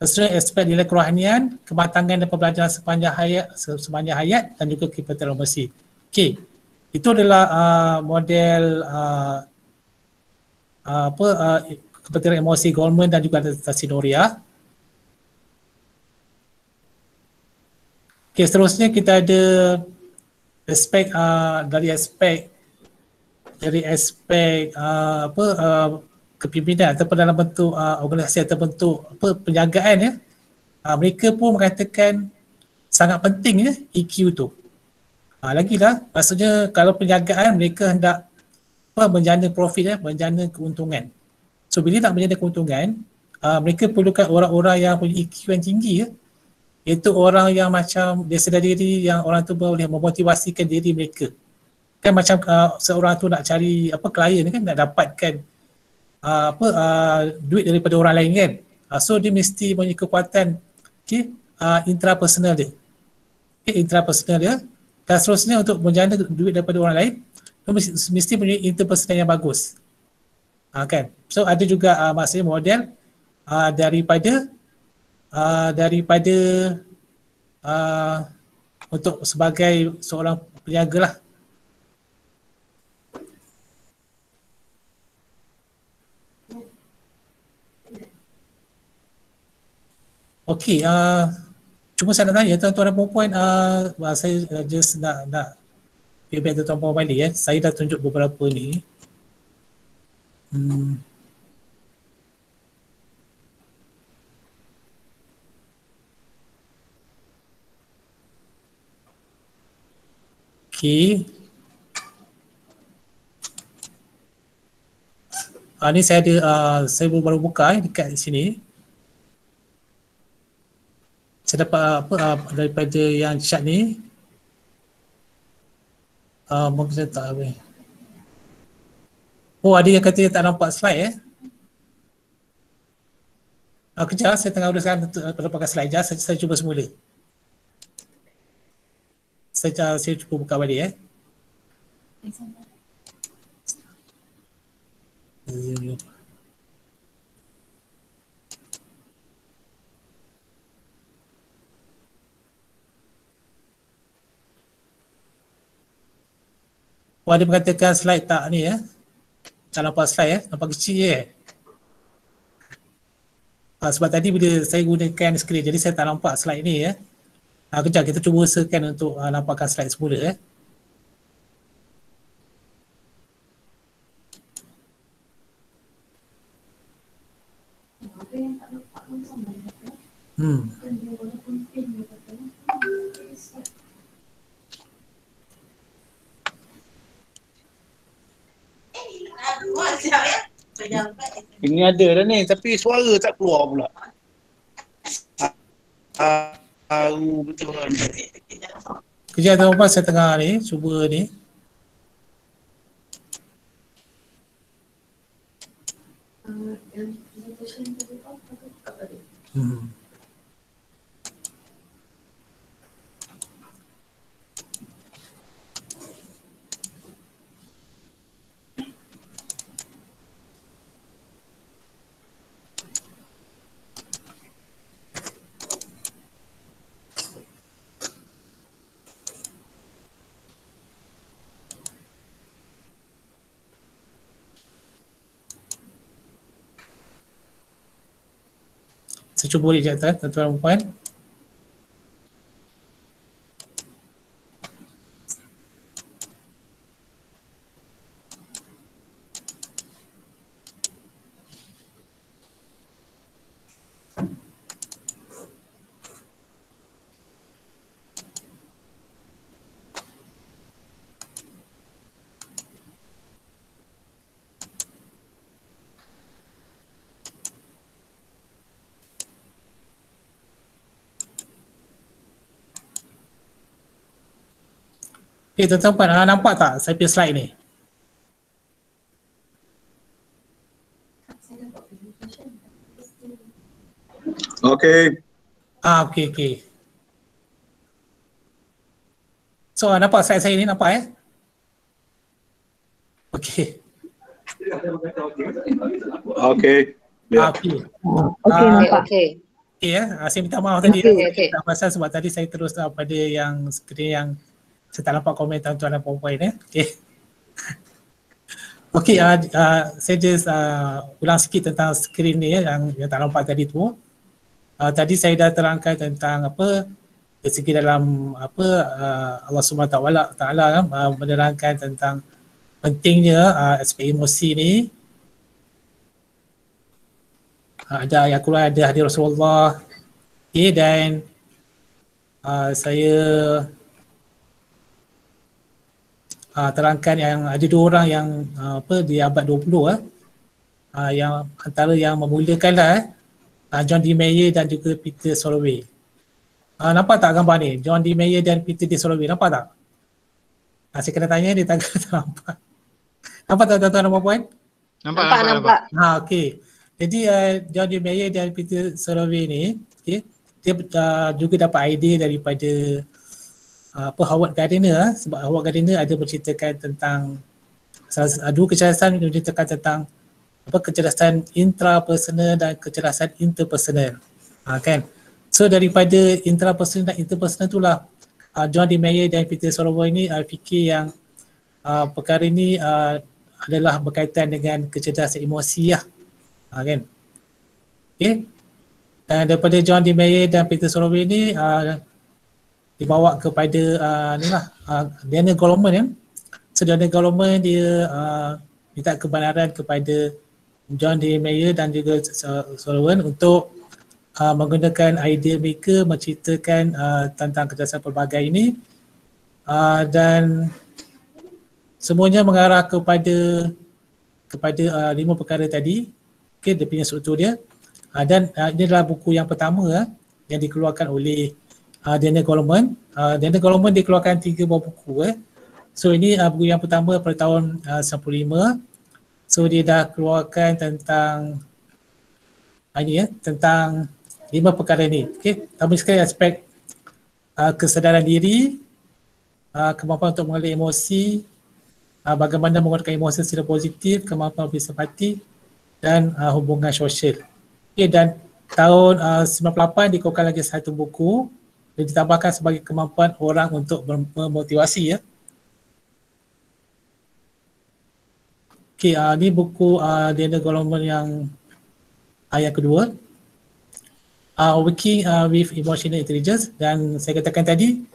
[SPEAKER 1] aspek nilai kerohanian, kematangan dan pembelajaran sepanjang hayat dan juga kehidupan emosi. Okey, itu adalah model kepentingan emosi Goleman dan juga adaptasi Noria. Okey, seterusnya kita ada aspek dari aspek kepimpinan ataupun dalam bentuk organisasi atau bentuk penjagaan ya. Mereka pun mengatakan sangat penting ya EQ tu. Lagilah maksudnya kalau penjagaan mereka hendak menjana profit ya, menjana keuntungan. So bila nak menjana keuntungan, mereka perlukan orang-orang yang punya EQ yang tinggi ya. Iaitu orang yang macam dia sedar diri, yang orang tu boleh memotivasikan diri mereka. Kan macam seorang tu nak cari klien kan, nak dapatkan duit daripada orang lain kan. So dia mesti punya kekuatan intrapersonal dia. Intrapersonal dia. Dan seterusnya untuk menjana duit daripada orang lain, mesti punya interpersonal yang bagus. Kan. So ada juga maksudnya model daripada untuk sebagai seorang peniaga lah. Okey, cuma saya nak tanya tuan-tuan dan puan-puan, saya just nak feedback tuan-tuan balik ya. Saya dah tunjuk beberapa ni. Okey. Ni saya ada, saya baru buka dekat sini. Saya dapat daripada yang chat ni. Mungkin saya tak habis. Oh, ada yang kata tak nampak slide kejap, saya tengah uruskan untuk pakai slide. Saya cuba semula. Saya cuba buka balik Ada mengatakan slide tak ni tak nampak slide nampak kecil sebab tadi bila saya gunakan skrin jadi saya tak nampak slide ni kejap kita cuba usahakan untuk nampakkan slide semula
[SPEAKER 2] Ini ada dah ni tapi suara tak keluar pula. Betul.
[SPEAKER 1] Kejap tuan-tuan, saya tengah ni cuba ni. Saya cuba boleh tuan-tuan dan puan. Okay, tuan-tuan nampak tak saya punya slide ni?
[SPEAKER 2] Okay.
[SPEAKER 1] Okay. So nampak slide saya ni, nampak Okay.
[SPEAKER 2] Okay.
[SPEAKER 1] Okay.
[SPEAKER 3] nampak.
[SPEAKER 1] Okay saya minta maaf tadi
[SPEAKER 3] Okay.
[SPEAKER 1] tak pasal sebab tadi saya terus pada yang skrin yang saya tak nampak komen tuan-tuan dan puan-puan Okay, saya just ulang sikit tentang skrin ni yang tak nampak tadi tu. Tadi saya dah terangkan tentang dari segi dalam Allah SWT menerangkan tentang pentingnya aspek emosi ni. Ada ayat Quran, ada hadis Rasulullah. Dan saya terangkan yang ada dua orang yang di abad 20 yang antara yang memulakan John D. Mayer dan juga Peter Salovey. Nampak tak gambar ni? John D. Mayer dan Peter D. Salovey, nampak tak? Saya kena tanya dia tak nampak. Nampak tak tuan-tuan dan puan-puan?
[SPEAKER 3] Nampak.
[SPEAKER 1] Okey. Jadi John D. Mayer dan Peter Salovey ni, dia juga dapat idea daripada Howard Gardner sebab Howard Gardner ada menceritakan tentang dua kecerdasan yang menceritakan tentang kecerdasan intrapersonal dan kecerdasan interpersonal. Kan? So daripada intrapersonal dan interpersonal itulah John D. Mayer dan Peter Salovey ni fikir yang perkara ini adalah berkaitan dengan kecerdasan emosi kan. Okay. Dan daripada John D. Mayer dan Peter Salovey ni dibawa kepada Daniel Goleman So Daniel Goleman dia minta kebenaran kepada John D. Mayer dan juga Salovey untuk menggunakan idea mereka menceritakan tentang kecerdasan pelbagai ini dan semuanya mengarah kepada 5 perkara tadi. Okay, dia punya struktur dia dan ini adalah buku yang pertama yang dikeluarkan oleh Daniel Goleman. Daniel Goleman dikeluarkan 3 buah buku So ini buku yang pertama pada tahun 95. So dia dah keluarkan tentang tentang 5 perkara ni. Okey, pertama sekali aspek kesedaran diri, kemampuan untuk mengelola emosi, bagaimana menggunakan emosi secara positif, kemampuan bersempati dan hubungan sosial. Okey, dan tahun 98 dikeluarkan lagi satu buku dan ditambahkan sebagai kemampuan orang untuk memotivasi Okey, ni buku Daniel Goleman yang kedua, Working with Emotional Intelligence, dan saya katakan tadi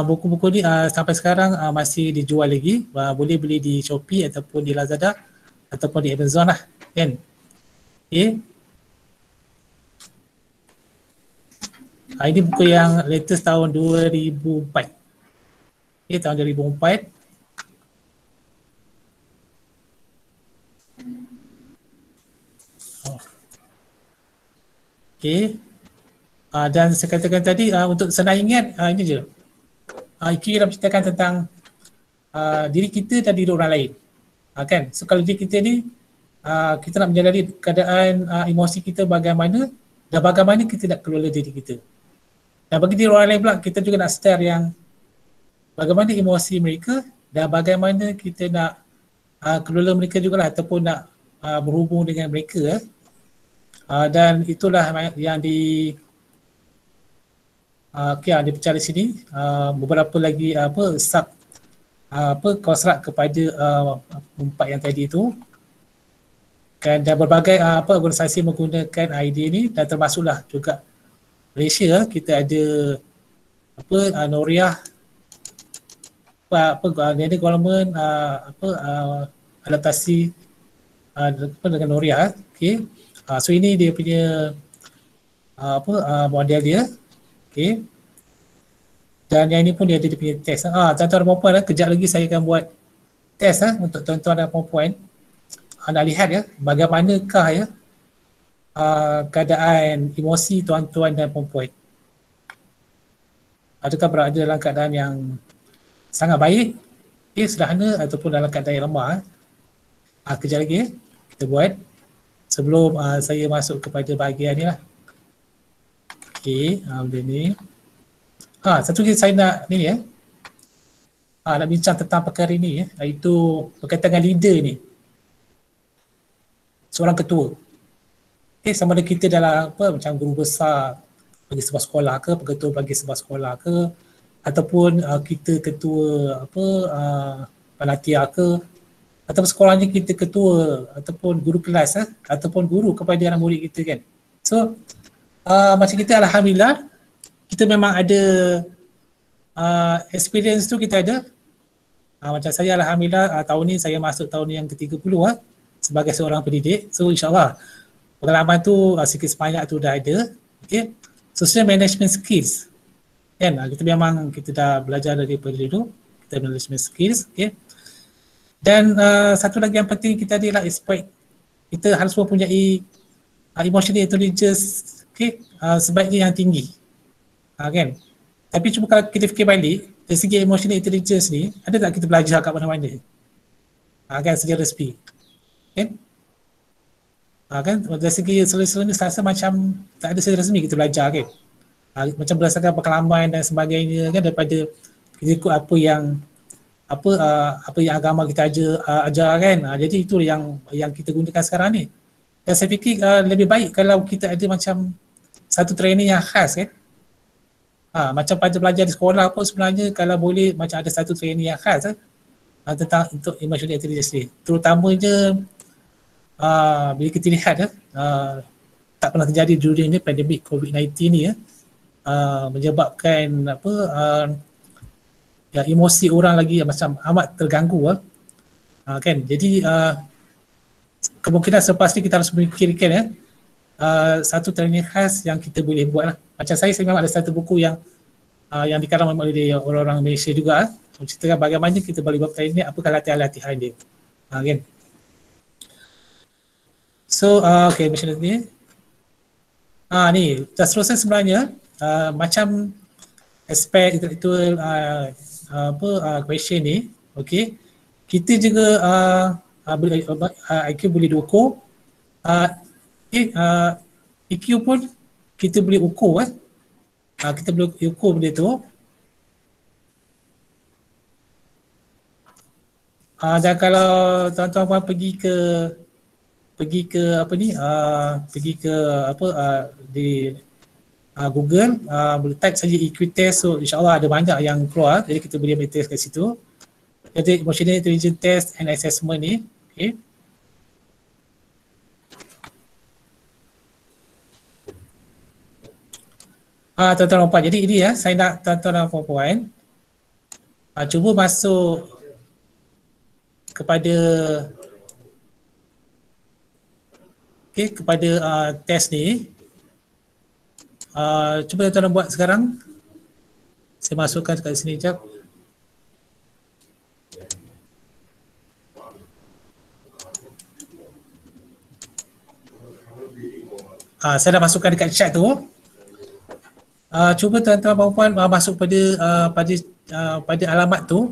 [SPEAKER 1] buku-buku ni sampai sekarang masih dijual lagi, boleh beli di Shopee ataupun di Lazada ataupun di Amazon kan. Okay. Ini buku yang latest tahun 2004. Okay, tahun 2004. Okay. Dan saya katakan tadi untuk senang ingat ini je. Kita menceritakan tentang diri kita dan diri orang lain. Kan? So kalau diri kita ni kita nak menyadari keadaan emosi kita bagaimana dan bagaimana kita nak kelola diri kita. Dan bagi diri orang lain pula kita juga nak sedar yang bagaimana emosi mereka dan bagaimana kita nak kelola mereka jugalah ataupun nak berhubung dengan mereka dan itulah yang dipercaya di sini. Beberapa lagi konsrat kepada 4 yang tadi itu kan, dan berbagai organisasi menggunakan idea ni dan termasuklah juga Malaysia. Kita ada Noriah Daniel Goleman adaptasi dengan Noriah. Okay. So ini dia punya model dia. Okay. Dan yang ini pun dia ada dia punya test. Tuan-tuan dan puan-puan, kejap lagi saya akan buat test untuk tuan-tuan dan puan-puan. Nak lihat bagaimanakah keadaan emosi tuan-tuan dan puan-puan. Adakah berada dalam keadaan yang sangat baik, sederhana ataupun dalam keadaan yang lemah. Kejap lagi kita buat sebelum saya masuk kepada bahagian ni lah. Benda ni. Satu lagi saya nak ni nak bincang tentang perkara ni iaitu berkaitan dengan leader ni. Seorang ketua. Sama ada kita dalam macam guru besar bagi sebuah sekolah ke, pengetua bagi sebuah sekolah ke, ataupun kita ketua panitia ke, ataupun sekolahnya kita ketua ataupun guru kelas ataupun guru kepada anak murid kita kan. So macam kita alhamdulillah kita memang ada experience tu kita ada. Macam saya alhamdulillah tahun ni saya masuk tahun yang ke-30 sebagai seorang pendidik. So insyaAllah pengalaman tu sikit sebanyak tu dah ada. Okay. Social management skills kan, kita dah belajar daripada dulu, kita management skills. Okay. Dan satu lagi yang penting kita adalah aspek kita harus mempunyai emotional intelligence, sebaiknya yang tinggi kan. Tapi cuma kalau kita fikir balik dari segi emotional intelligence ni, ada tak kita belajar kat mana-mana kan secara resmi kan. Kan dari segi solusi ni saya rasa macam tak ada secara resmi kita belajar kan. Macam berdasarkan pengalaman dan sebagainya kan, daripada kita ikut apa yang agama kita ajar kan. Jadi itu yang kita gunakan sekarang ni. Dan saya fikir lebih baik kalau kita ada macam satu training yang khas kan. Macam pada belajar di sekolah pun sebenarnya kalau boleh macam ada satu training yang khas tentang untuk emotional intelligence ni. Terutamanya bila kita lihat tak pernah terjadi di dunia ni pandemik COVID-19 ni menyebabkan emosi orang lagi macam amat terganggu kan. Jadi kemungkinan selepas ni kita harus memikirkan satu training khas yang kita boleh buat lah. Macam saya memang ada satu buku yang dikarang oleh orang-orang Malaysia juga menceritakan bagaimana kita boleh buat training ni, apakah latihan-latihan dia kan. So okay, macam ni ni seterusnya sebenarnya macam aspek intellectual question ni, okay, kita juga IQ boleh diukur, EQ pun kita boleh ukur kita boleh ukur benda tu. Dan kalau tuan-tuan pergi ke di Google, boleh type saja EQ test, so insyaAllah ada banyak yang keluar, jadi kita boleh ambil test kat situ. Jadi emotional intelligence test and assessment ni, okay. Tuan-tuan dan puan, jadi ini saya nak tuan-tuan dan puan cuba masuk kepada test ni. Cuba tuan-tuan buat sekarang. Saya masukkan kat sini sekejap. Saya dah masukkan dekat chat tu. Cuba tuan-tuan dan puan masuk pada alamat tu.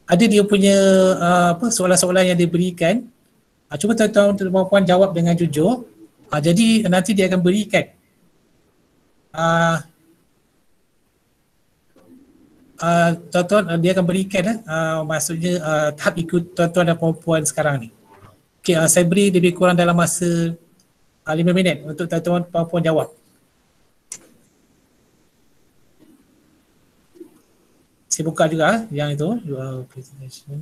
[SPEAKER 1] Ada dia punya soalan-soalan yang diberikan. Cuba tuan-tuan dan puan jawab dengan jujur. Jadi nanti dia akan berikan tuan-tuan, dia akan berikan maksudnya tahap ikut tuan-tuan dan puan sekarang ni. Okay, saya beri lebih kurang dalam masa 5 minit untuk tuan-tuan dan puan jawab. Saya buka juga yang itu, presentation.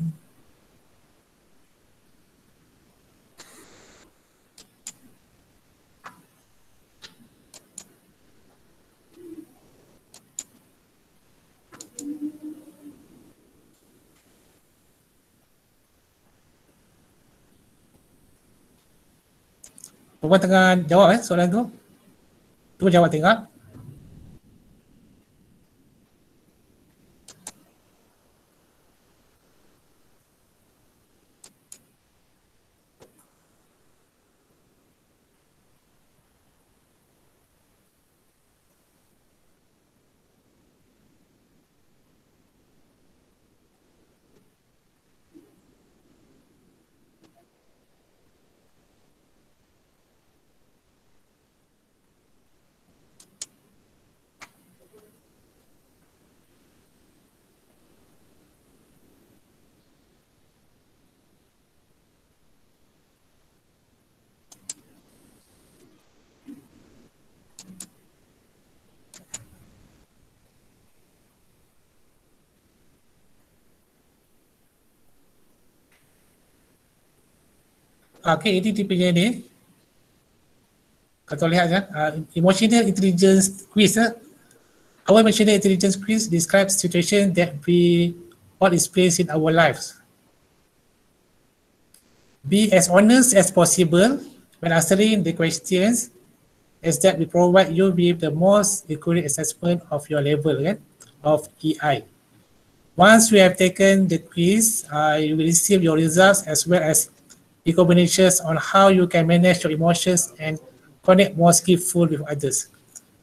[SPEAKER 1] Puan tengah jawab soalan tu. Cuba jawab tengok. Okay, ini dia punya ni. Kalau lihat kan, emotional intelligence quiz. Our emotional intelligence quiz describes situation that we all experience in our lives. Be as honest as possible when answering the questions, as that will provide you with the most accurate assessment of your level of EI. Once you have taken the quiz, you will receive your results as well as recommendations on how you can manage your emotions and connect more skillful with others.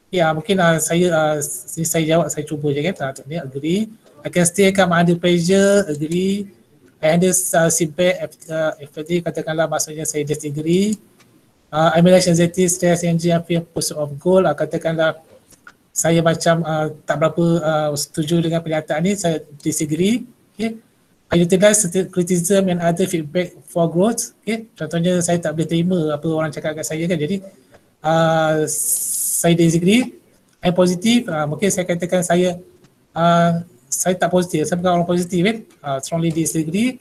[SPEAKER 1] Ya, mungkin saya jawab, saya cuba je kan. Ni agree. I can stay calm under pressure, agree. I understand feedback, FD katakanlah maksudnya saya disagree. I manage anxiety, stress, energy, and fear pursuit of goal. Katakanlah saya macam tak berapa setuju dengan pernyataan ni, saya disagree. Okay. I utilize criticism and other feedback for growth. Okay. Contohnya saya tak boleh terima apa orang cakap kat saya kan, jadi saya disagree. I'm positive, mungkin saya katakan saya tak positif, saya bukan orang positif kan. Strongly disagree.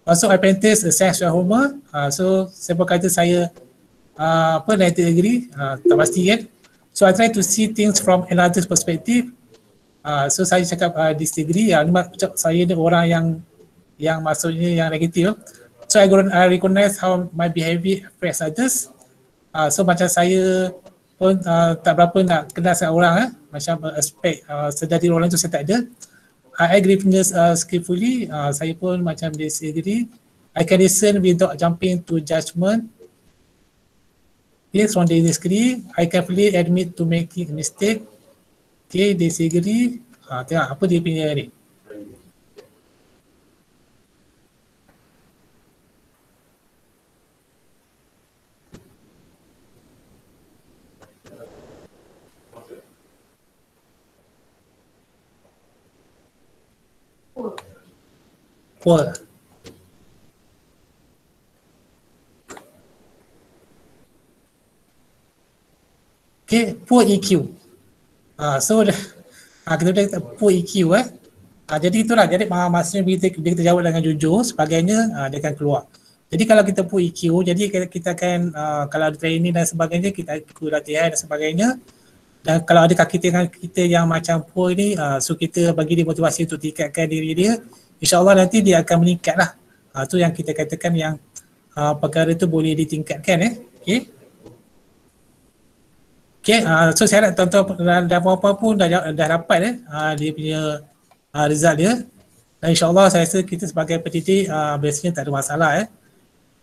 [SPEAKER 1] Also I practice a sense of humor. So saya berkata saya negative agree, tak pasti kan. So I try to see things from another perspective. So saya cakap disagree, saya ni orang yang maksudnya yang negatif. So I recognize how my behavior affects others. So macam saya pun tak berapa nak kenal sama orang, macam aspek sedar diri orang tu saya tak ada. I agree skillfully, saya pun macam disagree. I can listen without jumping to judgment. Okay, from the disagree, I carefully admit to making a mistake. Okay, disagree. Tengok apa dia punya ni. Poor. Okay, poor EQ. So kita boleh kata poor EQ jadi itulah, jadi maksudnya bila kita jawab dengan jujur sebagainya, dia akan keluar. Jadi kalau kita poor EQ, jadi kita akan kalau ada training dan sebagainya, kita ikut latihan dan sebagainya. Dan kalau ada kaki tangan kita yang macam poor ni, so kita bagi dia motivasi untuk tingkatkan diri dia, InsyaAllah nanti dia akan meningkat lah. Tu yang kita katakan yang perkara tu boleh ditingkatkan. Okay. Okay, so saya harap tuan-tuan dan puan-puan pun dah dapat dia punya result dia. Dan insyaAllah saya rasa kita sebagai pendidik biasanya tak ada masalah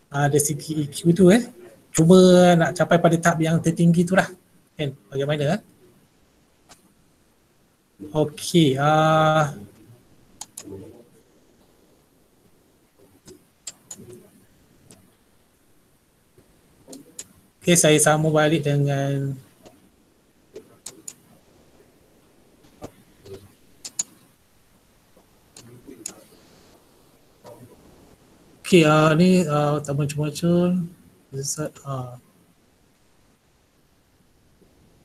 [SPEAKER 1] dari segi EQ tu cuma nak capai pada tahap yang tertinggi tu lah kan, bagaimana Okay, okay, saya sambung balik dengan Okay, ni tak macam-macam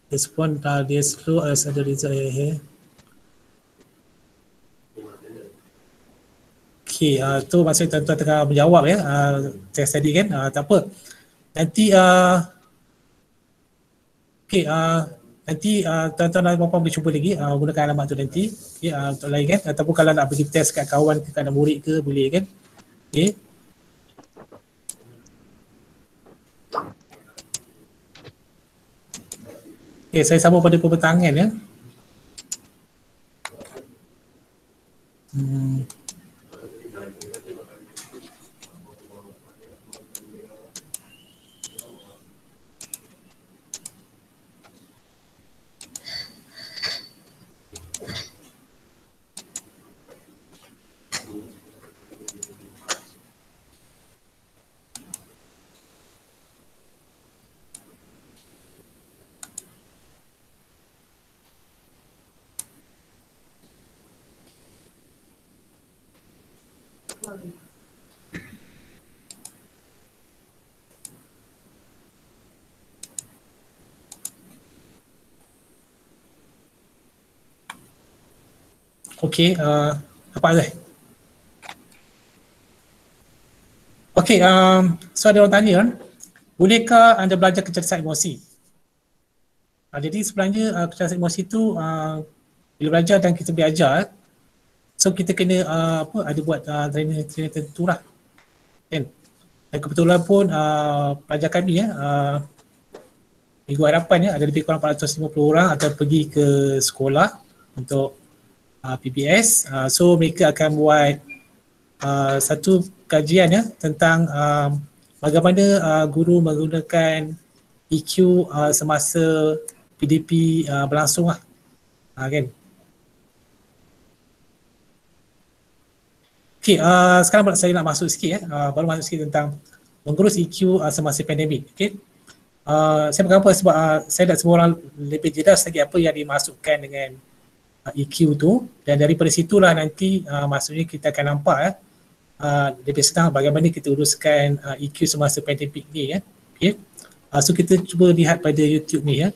[SPEAKER 1] respon dia slow as ada result here. Okay, tu maksudnya tuan-tuan tengah menjawab test tadi kan, tak apa. Nanti okay, nanti tuan-tuan dan puan-puan boleh cuba lagi gunakan alamat tu nanti, okay, untuk lain kan, ataupun kalau nak bagi test kat kawan ke kat murid ke boleh kan. Okay. Okay, saya sambung pada perbentangan Okay, apa lagi? Okey, so ada orang tanya, bolehkah anda belajar kecerdasan emosi? Jadi sebenarnya kecerdasan emosi tu bila belajar dan kita belajar, so kita kena ada buat training tertentu lah, kan? Dan kebetulan pun pelajar kami minggu hadapan ada lebih kurang 450 orang akan pergi ke sekolah untuk PBS. So mereka akan buat satu kajian tentang bagaimana guru menggunakan EQ semasa PDP berlangsung lah, kan? Okay, sekarang saya nak masuk sikit baru masuk sikit tentang mengurus EQ semasa pandemik. Okay. Saya berapa sebab saya tak semua orang lebih jelas lagi apa yang dimasukkan dengan EQ tu, dan daripada situlah nanti maksudnya kita akan nampak lebih senang bagaimana kita uruskan EQ semasa pandemik ni ya. Okay. So kita cuba lihat pada YouTube ni ya.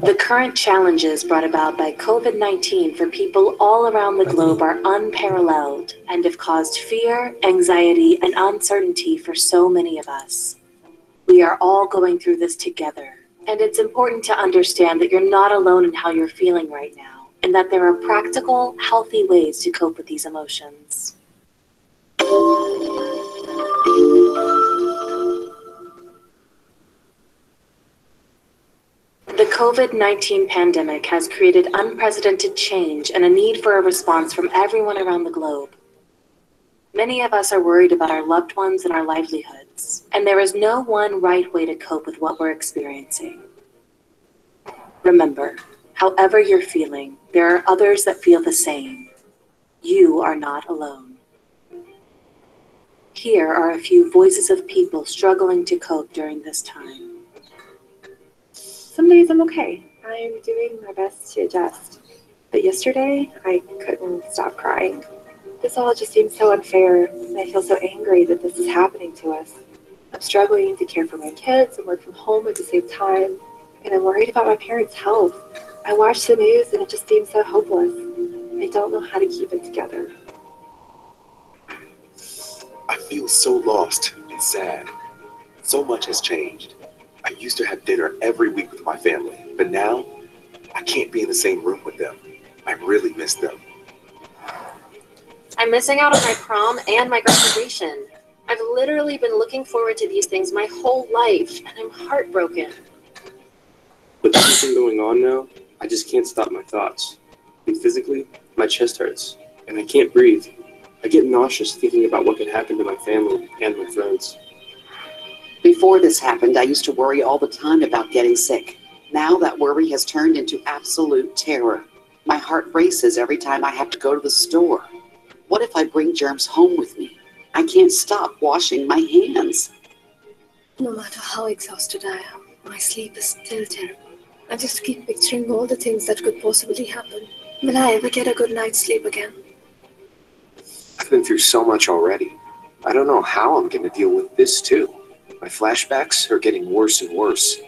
[SPEAKER 4] The current challenges brought about by COVID-19 for people all around the globe are unparalleled and have caused fear, anxiety, and uncertainty for so many of us. We are all going through this together, and it's important to understand that you're not alone in how you're feeling right now, and that there are practical, healthy ways to cope with these emotions. The COVID-19 pandemic has created unprecedented change and a need for a response from everyone around the globe. Many of us are worried about our loved ones and our livelihoods, and there is no one right way to cope with what we're experiencing. Remember, however you're feeling, there are others that feel the same. You are not alone. Here are a few voices of people struggling to cope during this time.
[SPEAKER 5] Some days I'm okay. I'm doing my best to adjust. But yesterday, I couldn't stop crying. This all just seems so unfair, and I feel so angry that this is happening to us. I'm struggling to care for my kids and work from home at the same time, and I'm worried about my parents' health. I watch the news and it just seems so hopeless. I don't know how to keep it together.
[SPEAKER 6] I feel so lost and sad. So much has changed. I used to have dinner every week with my family, but now I can't be in the same room with them. I really miss them.
[SPEAKER 7] I'm missing out on my prom and my graduation. I've literally been looking forward to these things my whole life, and I'm heartbroken.
[SPEAKER 8] With everything going on now, I just can't stop my thoughts. And physically, my chest hurts, and I can't breathe. I get nauseous thinking about what could happen to my family and my friends.
[SPEAKER 9] Before this happened, I used to worry all the time about getting sick. Now that worry has turned into absolute terror. My heart races every time I have to go to the store. What if I bring germs home with me? I can't stop washing my hands.
[SPEAKER 5] No matter how exhausted I am, my sleep is still terrible. I just keep picturing all the things that could possibly happen. Will I ever get a good night's sleep again?
[SPEAKER 6] I've been through so much already. I don't know how I'm going to deal with this too. My flashbacks are getting worse and worse.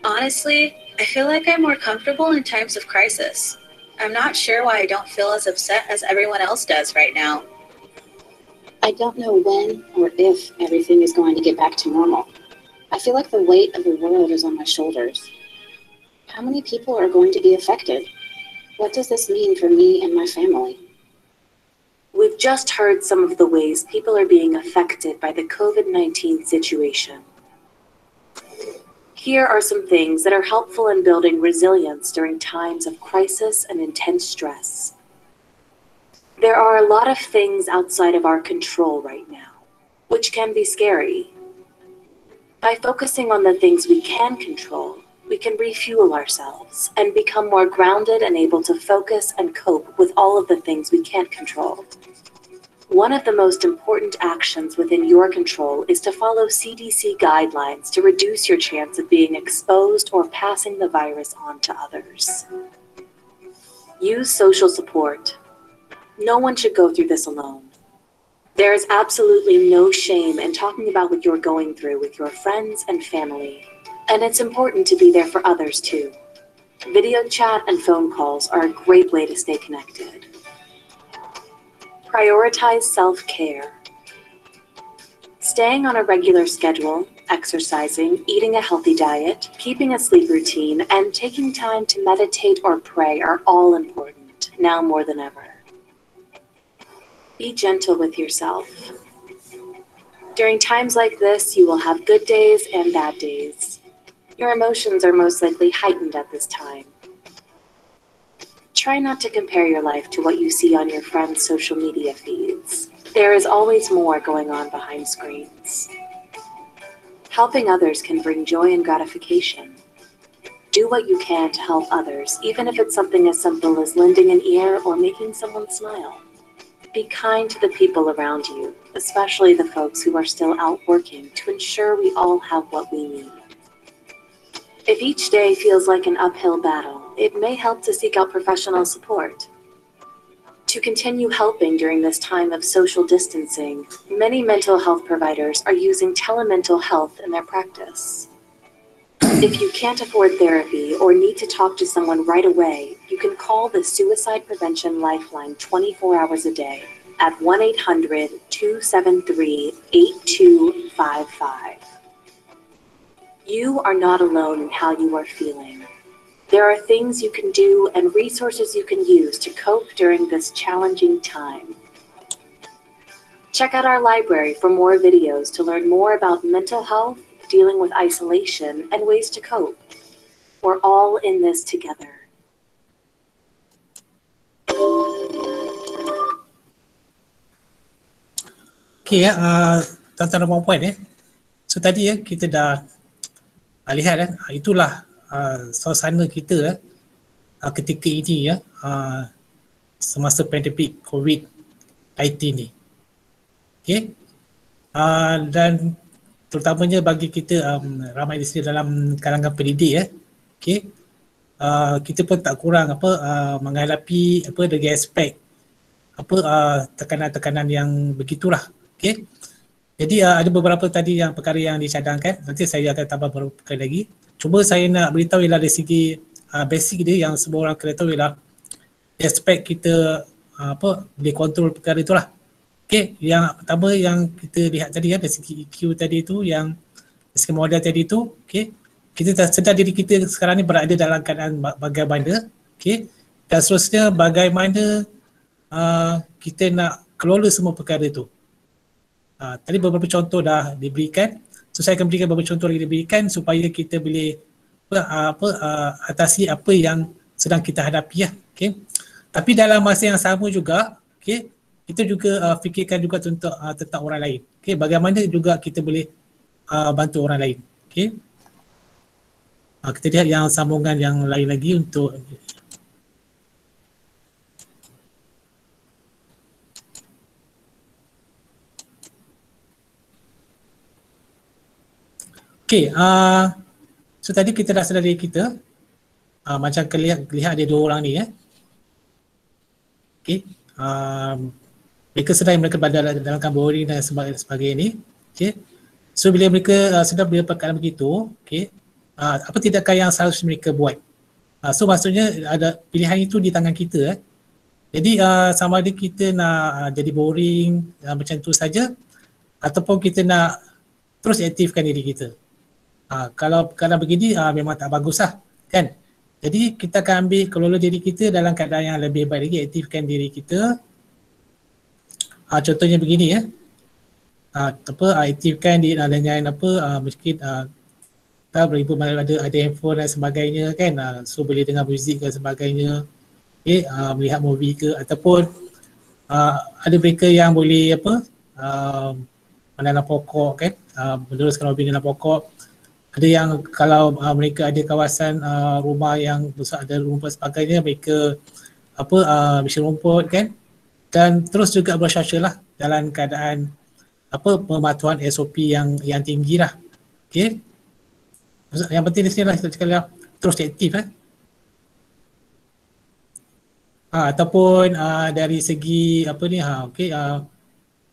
[SPEAKER 7] Honestly, I feel like I'm more comfortable in times of crisis. I'm not sure why I don't feel as upset as everyone else does right now.
[SPEAKER 10] I don't know when or if everything is going to get back to normal. I feel like the weight of the world is on my shoulders. How many people are going to be affected? What does this mean for me and my family?
[SPEAKER 4] We've just heard some of the ways people are being affected by the COVID-19 situation. Here are some things that are helpful in building resilience during times of crisis and intense stress. There are a lot of things outside of our control right now, which can be scary. By focusing on the things we can control, we can refuel ourselves and become more grounded and able to focus and cope with all of the things we can't control. One of the most important actions within your control is to follow CDC guidelines to reduce your chance of being exposed or passing the virus on to others. Use social support. No one should go through this alone. There is absolutely no shame in talking about what you're going through with your friends and family, and it's important to be there for others too. Video chat and phone calls are a great way to stay connected. Prioritize self-care. Staying on a regular schedule, exercising, eating a healthy diet, keeping a sleep routine, and taking time to meditate or pray are all important, now more than ever. Be gentle with yourself. During times like this, you will have good days and bad days. Your emotions are most likely heightened at this time. Try not to compare your life to what you see on your friends' social media feeds. There is always more going on behind screens. Helping others can bring joy and gratification. Do what you can to help others, even if it's something as simple as lending an ear or making someone smile. Be kind to the people around you, especially the folks who are still out working, to ensure we all have what we need. If each day feels like an uphill battle, it may help to seek out professional support. To continue helping during this time of social distancing, many mental health providers are using telemental health in their practice. If you can't afford therapy or need to talk to someone right away, you can call the Suicide Prevention Lifeline 24 hours a day at 1-800-273-8255. You are not alone in how you are feeling. There are things you can do and resources you can use to cope during this challenging time. Check out our library for more videos to learn more about mental health, dealing with isolation, and ways to cope. We're all in this together.
[SPEAKER 1] Okay, tuan-tuan dan puan-puan So tadi kita dah lihat itulah suasana kita ketika ini semasa pandemik COVID-19 ni. Okay. Dan terutamanya bagi kita ramai di sini dalam kalangan pendidik okay. Kita pun tak kurang menghadapi dari aspek tekanan-tekanan yang begitulah. Okay. Jadi ada beberapa tadi yang perkara yang dicadangkan, nanti saya akan tambah beberapa perkara lagi. Cuma saya nak beritahu ialah dari segi basic dia yang semua orang kena tahu ialah aspek kita boleh kontrol perkara itulah. Okay, yang pertama yang kita lihat tadi dari segi EQ tadi tu, yang dari segi modal tadi tu, okay, kita dah sedar diri kita sekarang ni berada dalam keadaan bagaimana, okay, dan seterusnya bagaimana kita nak kelola semua perkara itu. Tadi beberapa contoh dah diberikan, so saya akan berikan beberapa contoh lagi diberikan supaya kita boleh atasi apa yang sedang kita hadapi okay. Tapi dalam masa yang sama juga, okay, kita juga fikirkan juga tentang orang lain, okay, bagaimana juga kita boleh bantu orang lain, okay. Kita lihat yang sambungan yang lain lagi untuk okay, so tadi kita dah sedar diri kita, macam lihat ada dua orang ni okay. Mereka sedar mereka berada dalam boring dan sebagainya ni, okay. So bila mereka sedar bila perkara begitu, okay, apa tindakan yang seharusnya mereka buat? So maksudnya ada pilihan itu di tangan kita Jadi sama ada kita nak jadi boring macam tu saja ataupun kita nak terus aktifkan diri kita. Kalau begini memang tak bagus lah kan. Jadi kita akan ambil kelola diri kita dalam keadaan yang lebih baik lagi, aktifkan diri kita. Contohnya begini aktifkan diri dengan mungkin beribu ada handphone dan sebagainya kan, so boleh dengar muzik dan sebagainya, melihat movie ke, ataupun ada mereka yang boleh menanam pokok kan, meneruskan hobi menanam pokok. ada yang kalau mereka ada kawasan rumah yang besar, ada rumput sebagainya, mereka besi rumput kan, dan terus juga bersosial lah dalam keadaan pematuhan SOP yang tinggi lah. Okey. Yang penting di sini lah kita cakap terus aktif ataupun dari segi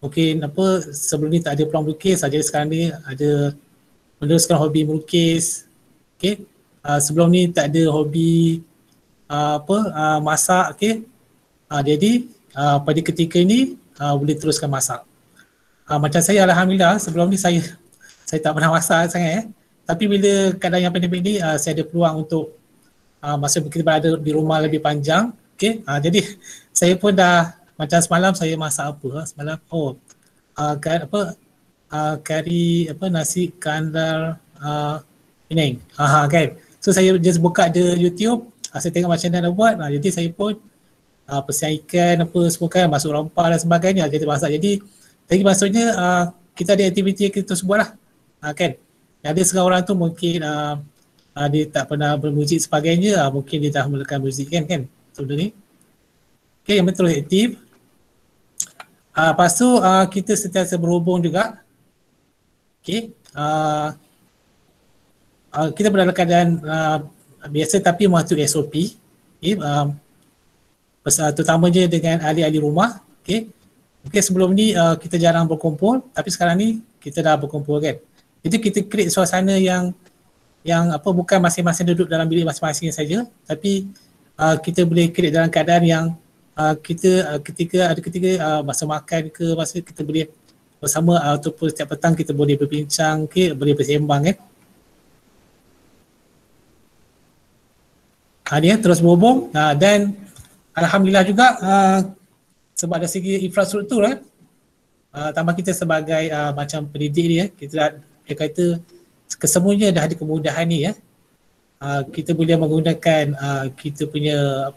[SPEAKER 1] mungkin sebelum ni tak ada peluang melukis, jadi sekarang ni ada meneruskan hobi melukis. Okey. Sebelum ni tak ada hobi masak. Okey. Jadi pada ketika ini boleh teruskan masak. Macam saya, alhamdulillah, sebelum ni saya tak pernah masak sangat tapi bila keadaan yang pandemik ni saya ada peluang untuk masa kita berada di rumah lebih panjang. Okey. Jadi saya pun dah, macam semalam saya masak semalam kari nasi kandar Penang kan. So saya just buka the YouTube, saya tengok macam mana nak buat. Jadi saya pun pesian ikan semua kan, masuk rempah dan sebagainya, jadi masak. Jadi maksudnya kita ada aktiviti yang kita terus buat lah kan. Ada setengah orang tu mungkin dia tak pernah bermuzik sebagainya, mungkin dia dah mulakan muzik kan sebelum ni. Okay, yang betul aktif. Lepas tu kita sentiasa berhubung juga. Okay. Kita berada dalam keadaan biasa tapi mematuhi SOP. Okay. Terutamanya dengan ahli-ahli rumah. Okay. Mungkin sebelum ni kita jarang berkumpul, tapi sekarang ni kita dah berkumpul kan. Jadi kita create suasana yang bukan masing-masing duduk dalam bilik masing-masing saja, tapi kita boleh create dalam keadaan yang kita ketika masa makan ke, masa kita boleh bersama ataupun setiap petang kita boleh berbincang, boleh bersembang kan. Dia terus berhubung dan alhamdulillah juga sebab dari segi infrastruktur tambah kita sebagai macam pendidik ni kita dia kata kesemuanya dah ada kemudahan ni kita boleh menggunakan kita punya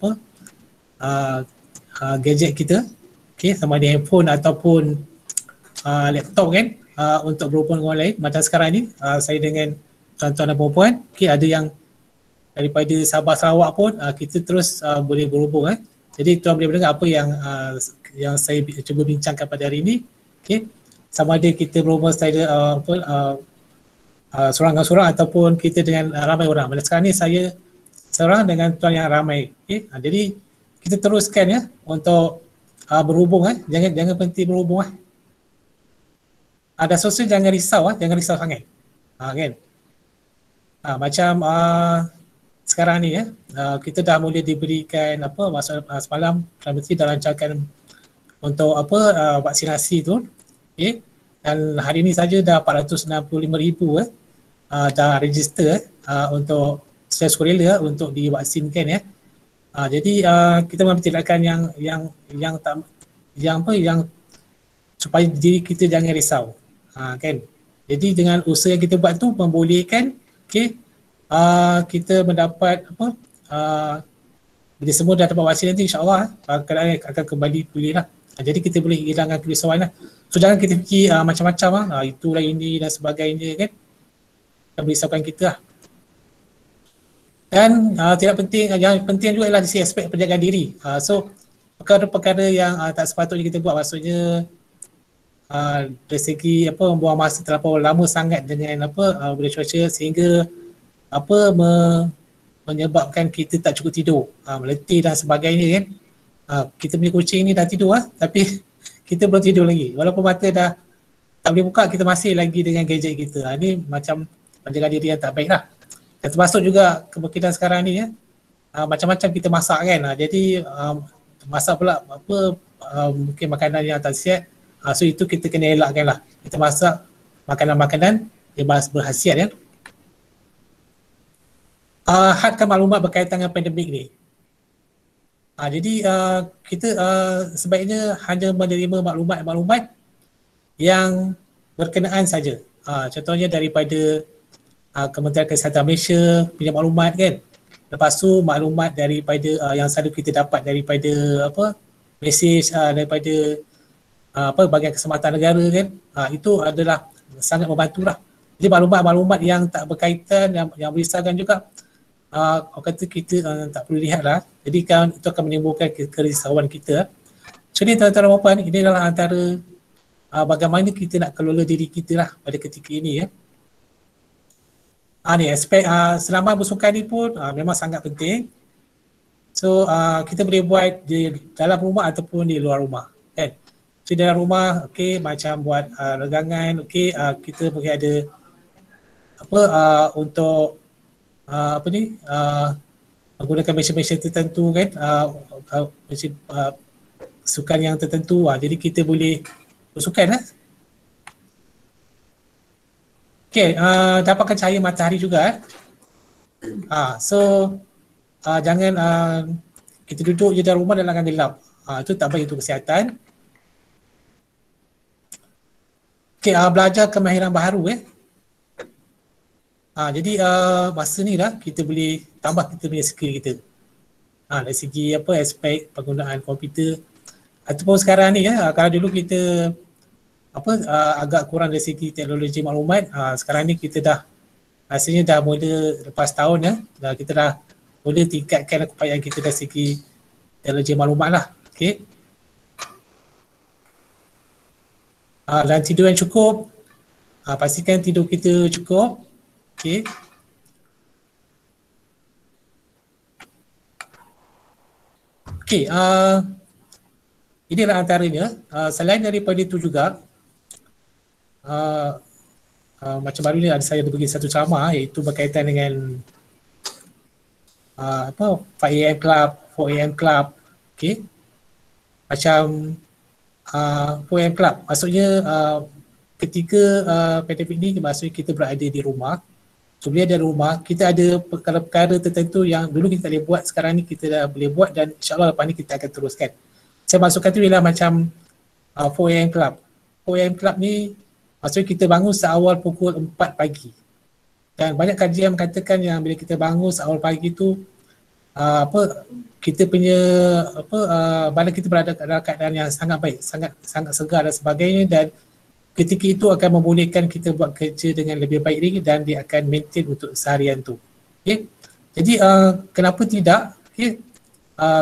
[SPEAKER 1] gadget kita, sama ada handphone ataupun laptop kan, untuk berhubung dengan orang lain. Macam sekarang ni saya dengan tuan-tuan dan perempuan, ada yang daripada Sabah Sarawak pun kita terus boleh berhubung Jadi tuan boleh mendengar apa yang saya cuba bincangkan pada hari ini. Sama ada kita berhubung secara seorang-seorang ataupun kita dengan ramai orang. Pada sekarang ni saya seorang dengan tuan yang ramai. Jadi kita teruskan untuk berhubung jangan berhenti berhubung Ada sosial jangan risau sangat. Kan? Macam sekarang ni kita dah mula diberikan masa semalam Perdana Menteri dah lancarkan untuk vaksinasi tu. Dan hari ni saja dah 465,000 dah register untuk secara sukarela untuk divaksinkan jadi kita mengambil tindakan yang supaya diri kita jangan risau kan. Jadi dengan usaha yang kita buat tu membolehkan kita mendapat bila semua dah dapat vaksin nanti insya-Allah keadaan akan kembali pulih lah. Jadi kita boleh hilangkan kerisauan lah. So jangan kita fikir macam-macam itulah ini dan sebagainya kan. Akan merisaukan kita lah. Dan tidak penting, yang penting juga ialah di sisi aspek penjagaan diri. So perkara-perkara yang tak sepatutnya kita buat, maksudnya dari segi membuang masa terlalu lama sangat dengan benda cuaca sehingga menyebabkan kita tak cukup tidur, meletih dan sebagainya kan. Kita punya kucing ni dah tidur tapi kita belum tidur lagi. Walaupun mata dah tak boleh buka, kita masih lagi dengan gadget kita. Ini macam penjagaan diri yang tak baik lah. Dan termasuk juga kemungkinan sekarang ni macam-macam kita masak kan. Jadi masak pula mungkin makanan yang tak sihat. So itu kita kena elakkan lah. Kita masak makanan-makanan yang berkhasiat hadkan maklumat berkaitan dengan pandemik ni. Jadi kita sebaiknya hanya menerima maklumat-maklumat yang berkenaan saja. Contohnya daripada Kementerian Kesihatan Malaysia punya maklumat kan. Lepas tu maklumat daripada yang selalu kita dapat daripada mesej daripada bahagian keselamatan negara kan. Itu adalah sangat membantulah. Jadi maklumat-maklumat yang tak berkaitan, yang merisaukan juga, orang kata kita tak perlu lihat lah. Jadi kan itu akan menimbulkan kerisauan kita. Jadi tuan-tuan dan puan, ini adalah antara bagaimana kita nak kelola diri kita lah pada ketika ini ya. Ni aspek selamat bersukan ni pun memang sangat penting. So kita boleh buat di dalam rumah ataupun di luar rumah kan. So dalam rumah okey macam buat regangan, okey kita boleh ada apa untuk apa ni menggunakan mesin-mesin tertentu kan, mesin sukan yang tertentu. Jadi kita boleh bersukan lah. Okay, dapatkan cahaya matahari juga. So jangan kita duduk je dalam rumah dalam gelap. Itu tak baik untuk kesihatan. Okay, belajar kemahiran baharu jadi masa ni lah kita boleh tambah kita punya skill kita. Dari segi apa aspek penggunaan komputer ataupun sekarang ni kalau dulu kita agak kurang dari segi teknologi maklumat, sekarang ni kita dah rasanya dah mula lepas tahun dah kita dah mula tingkatkan keupayaan kita dari segi teknologi maklumat lah. Okay. Dan tidur yang cukup, pastikan tidur kita cukup. Okay. Okay, inilah antaranya. Selain daripada itu juga, macam baru ni ada saya bagi satu ceramah iaitu berkaitan dengan 5am Club, 4am Club. Okay. Macam 4am Club, maksudnya ketika pandemik ni maksudnya kita berada di rumah. So bila ada rumah, kita ada perkara-perkara tertentu yang dulu kita tak boleh buat, sekarang ni kita dah boleh buat dan insyaAllah lepas ni kita akan teruskan. Saya masukkan tu ialah macam 4am Club. 4am Club ni maksudnya kita bangun seawal pukul 4 pagi. Dan banyak kajian mengatakan yang bila kita bangun seawal pagi tu kita punya badan kita berada dalam keadaan yang sangat baik, sangat segar dan sebagainya, dan ketika itu akan membolehkan kita buat kerja dengan lebih baik lagi dan dia akan maintain untuk seharian tu. Okay. Jadi kenapa tidak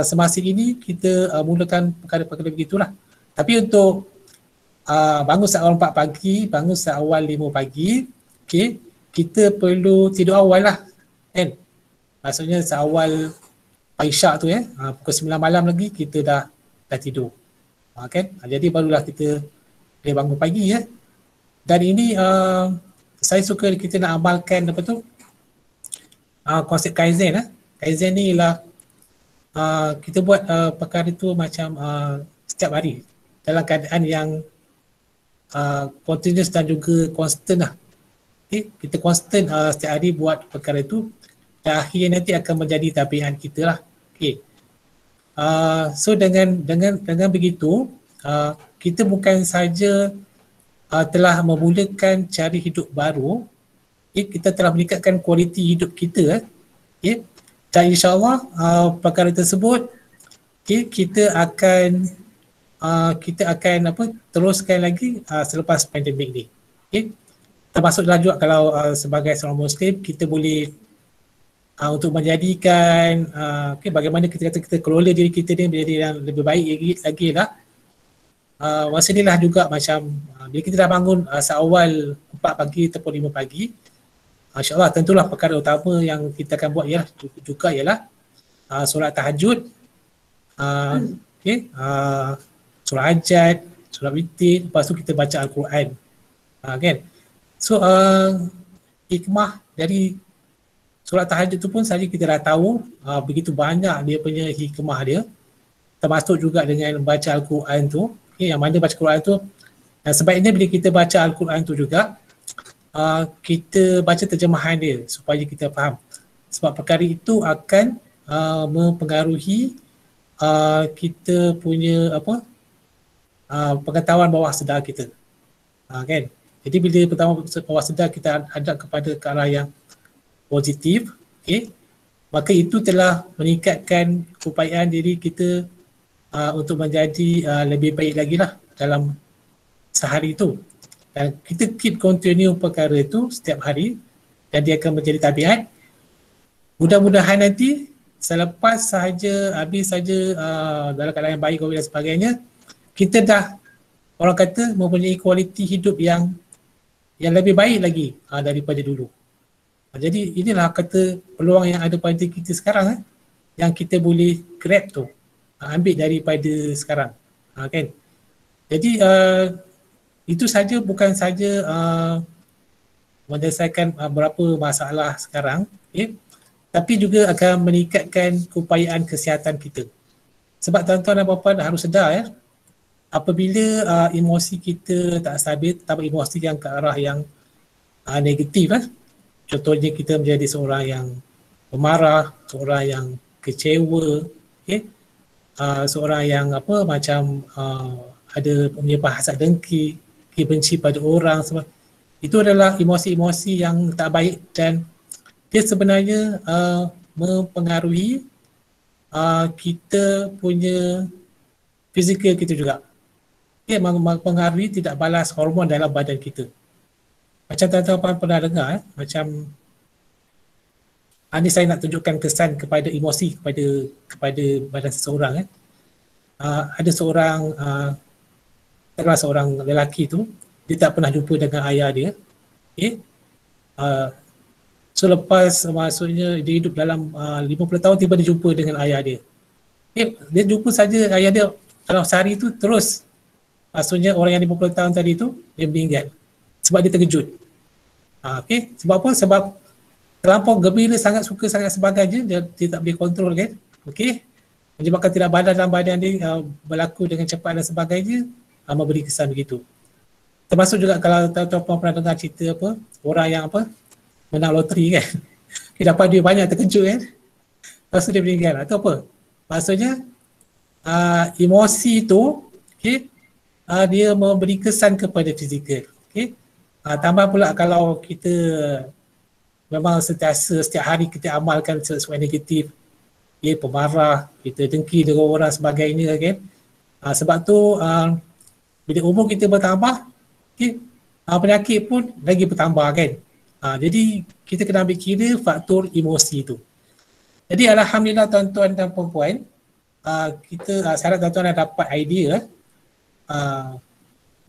[SPEAKER 1] semasa ini kita mulakan perkara-perkara begitulah. Tapi untuk bangun seawal 4 pagi, bangun seawal 5 pagi, okay, kita perlu tidur awal lah kan. Maksudnya seawal Isyak tu pukul 9 malam lagi kita dah tidur. Kan? Jadi barulah kita boleh bangun pagi Dan ini saya suka kita nak amalkan apa tu konsep Kaizen. Kaizen ni ialah kita buat perkara tu macam setiap hari dalam keadaan yang continuous dan juga constant lah. Okay? Kita constant setiap hari buat perkara itu dan akhirnya nanti akan menjadi tabiat kita lah. Okay. So dengan begitu kita bukan saja telah memulakan cara hidup baru, kita telah meningkatkan kualiti hidup kita. Dan insyaAllah perkara tersebut kita akan teruskan lagi selepas pandemik ni. Termasuklah juga kalau sebagai seorang Muslim kita boleh untuk menjadikan bagaimana kita kelola diri kita ni menjadi yang lebih baik lagi lah. Masa ni lah juga macam bila kita dah bangun seawal 4 pagi ataupun 5 pagi, insyaAllah tentulah perkara utama yang kita akan buat ialah solat tahajud, solat hajat, solat witir, lepas tu kita baca Al-Quran. Kan? So hikmah dari solat tahajud tu pun saja kita dah tahu begitu banyak dia punya hikmah dia, termasuk juga dengan baca Al-Quran tu. Yang mana baca Al-Quran tu, dan sebaiknya bila kita baca Al-Quran tu juga kita baca terjemahan dia supaya kita faham, sebab perkara itu akan mempengaruhi kita punya pengetahuan bawah sedar kita. Kan? Jadi bila pertama bawah sedar kita hadap kepada ke arah yang positif, maka itu telah meningkatkan keupayaan diri kita untuk menjadi lebih baik lagi lah dalam sehari itu. dan kita keep continue perkara itu setiap hari dan dia akan menjadi tabiat. Mudah-mudahan nanti selepas habis saja dalam keadaan yang baik dan sebagainya, kita dah orang kata mempunyai kualiti hidup yang lebih baik lagi daripada dulu. Jadi inilah kata peluang yang ada pada kita sekarang yang kita boleh grab tu, ambil daripada sekarang, kan. Jadi itu saja, bukan saja menyelesaikan berapa masalah sekarang, tapi juga akan meningkatkan keupayaan kesihatan kita. Sebab tuan-tuan dan puan-puan harus sedar apabila emosi kita tak stabil, terutama emosi yang ke arah yang negatif, contohnya kita menjadi seorang yang pemarah, seorang yang kecewa, seorang yang macam ada menyimpan hasad dengki, benci pada orang, sebab itu adalah emosi-emosi yang tak baik dan dia sebenarnya mempengaruhi kita punya fizikal kita juga. Dia mempengaruhi tidak balas hormon dalam badan kita. Macam tuan-tuan pernah dengar, macam ini saya nak tunjukkan kesan kepada emosi kepada badan seseorang. Ada seorang lelaki tu, dia tak pernah jumpa dengan ayah dia. So lepas maksudnya dia hidup dalam 50 tahun, tiba dia jumpa dengan ayah dia. Dia jumpa saja ayah dia dalam sehari tu, terus maksudnya orang yang 50 tahun tadi tu dia meninggal sebab dia terkejut. Sebab apa? Sebab terlampau gembira, sangat suka, sangat sebagainya, dia tak boleh kontrol, kan. Menyebabkan tidak badan dalam badan dia berlaku dengan cepat dan sebagainya, memberi kesan begitu. Termasuk juga kalau tuan-tuan pernah dengar cerita orang yang menang loteri, kan. Dia dapat duit banyak, terkejut, kan. Lepas tu dia meninggal. Itu apa? Maksudnya emosi tu dia memberi kesan kepada fizikal. Tambah pula kalau kita memang setiap hari kita amalkan sesuatu negatif, pemarah, kita dengki dengan orang sebagainya, kan. Sebab tu bila umur kita bertambah, penyakit pun lagi bertambah, kan. Jadi kita kena ambil kira faktor emosi tu. Jadi alhamdulillah tuan-tuan dan puan-puan, kita saya harap tuan-tuan dah dapat idea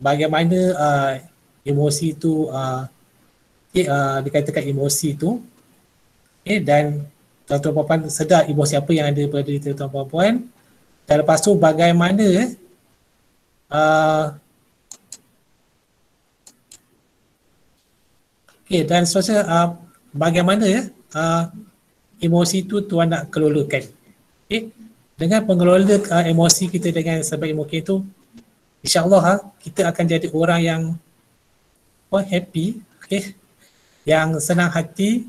[SPEAKER 1] bagaimana emosi tu dikatakan emosi tu, dan tuan-tuan puan-puan sedar emosi apa yang ada pada diri tuan-tuan puan-puan, dan lepas tu bagaimana dan seterusnya bagaimana emosi tu tuan nak kelolakan. Dengan pengelola emosi kita dengan sebaik mungkin tu, insyaAllah kita akan jadi orang yang happy, yang senang hati,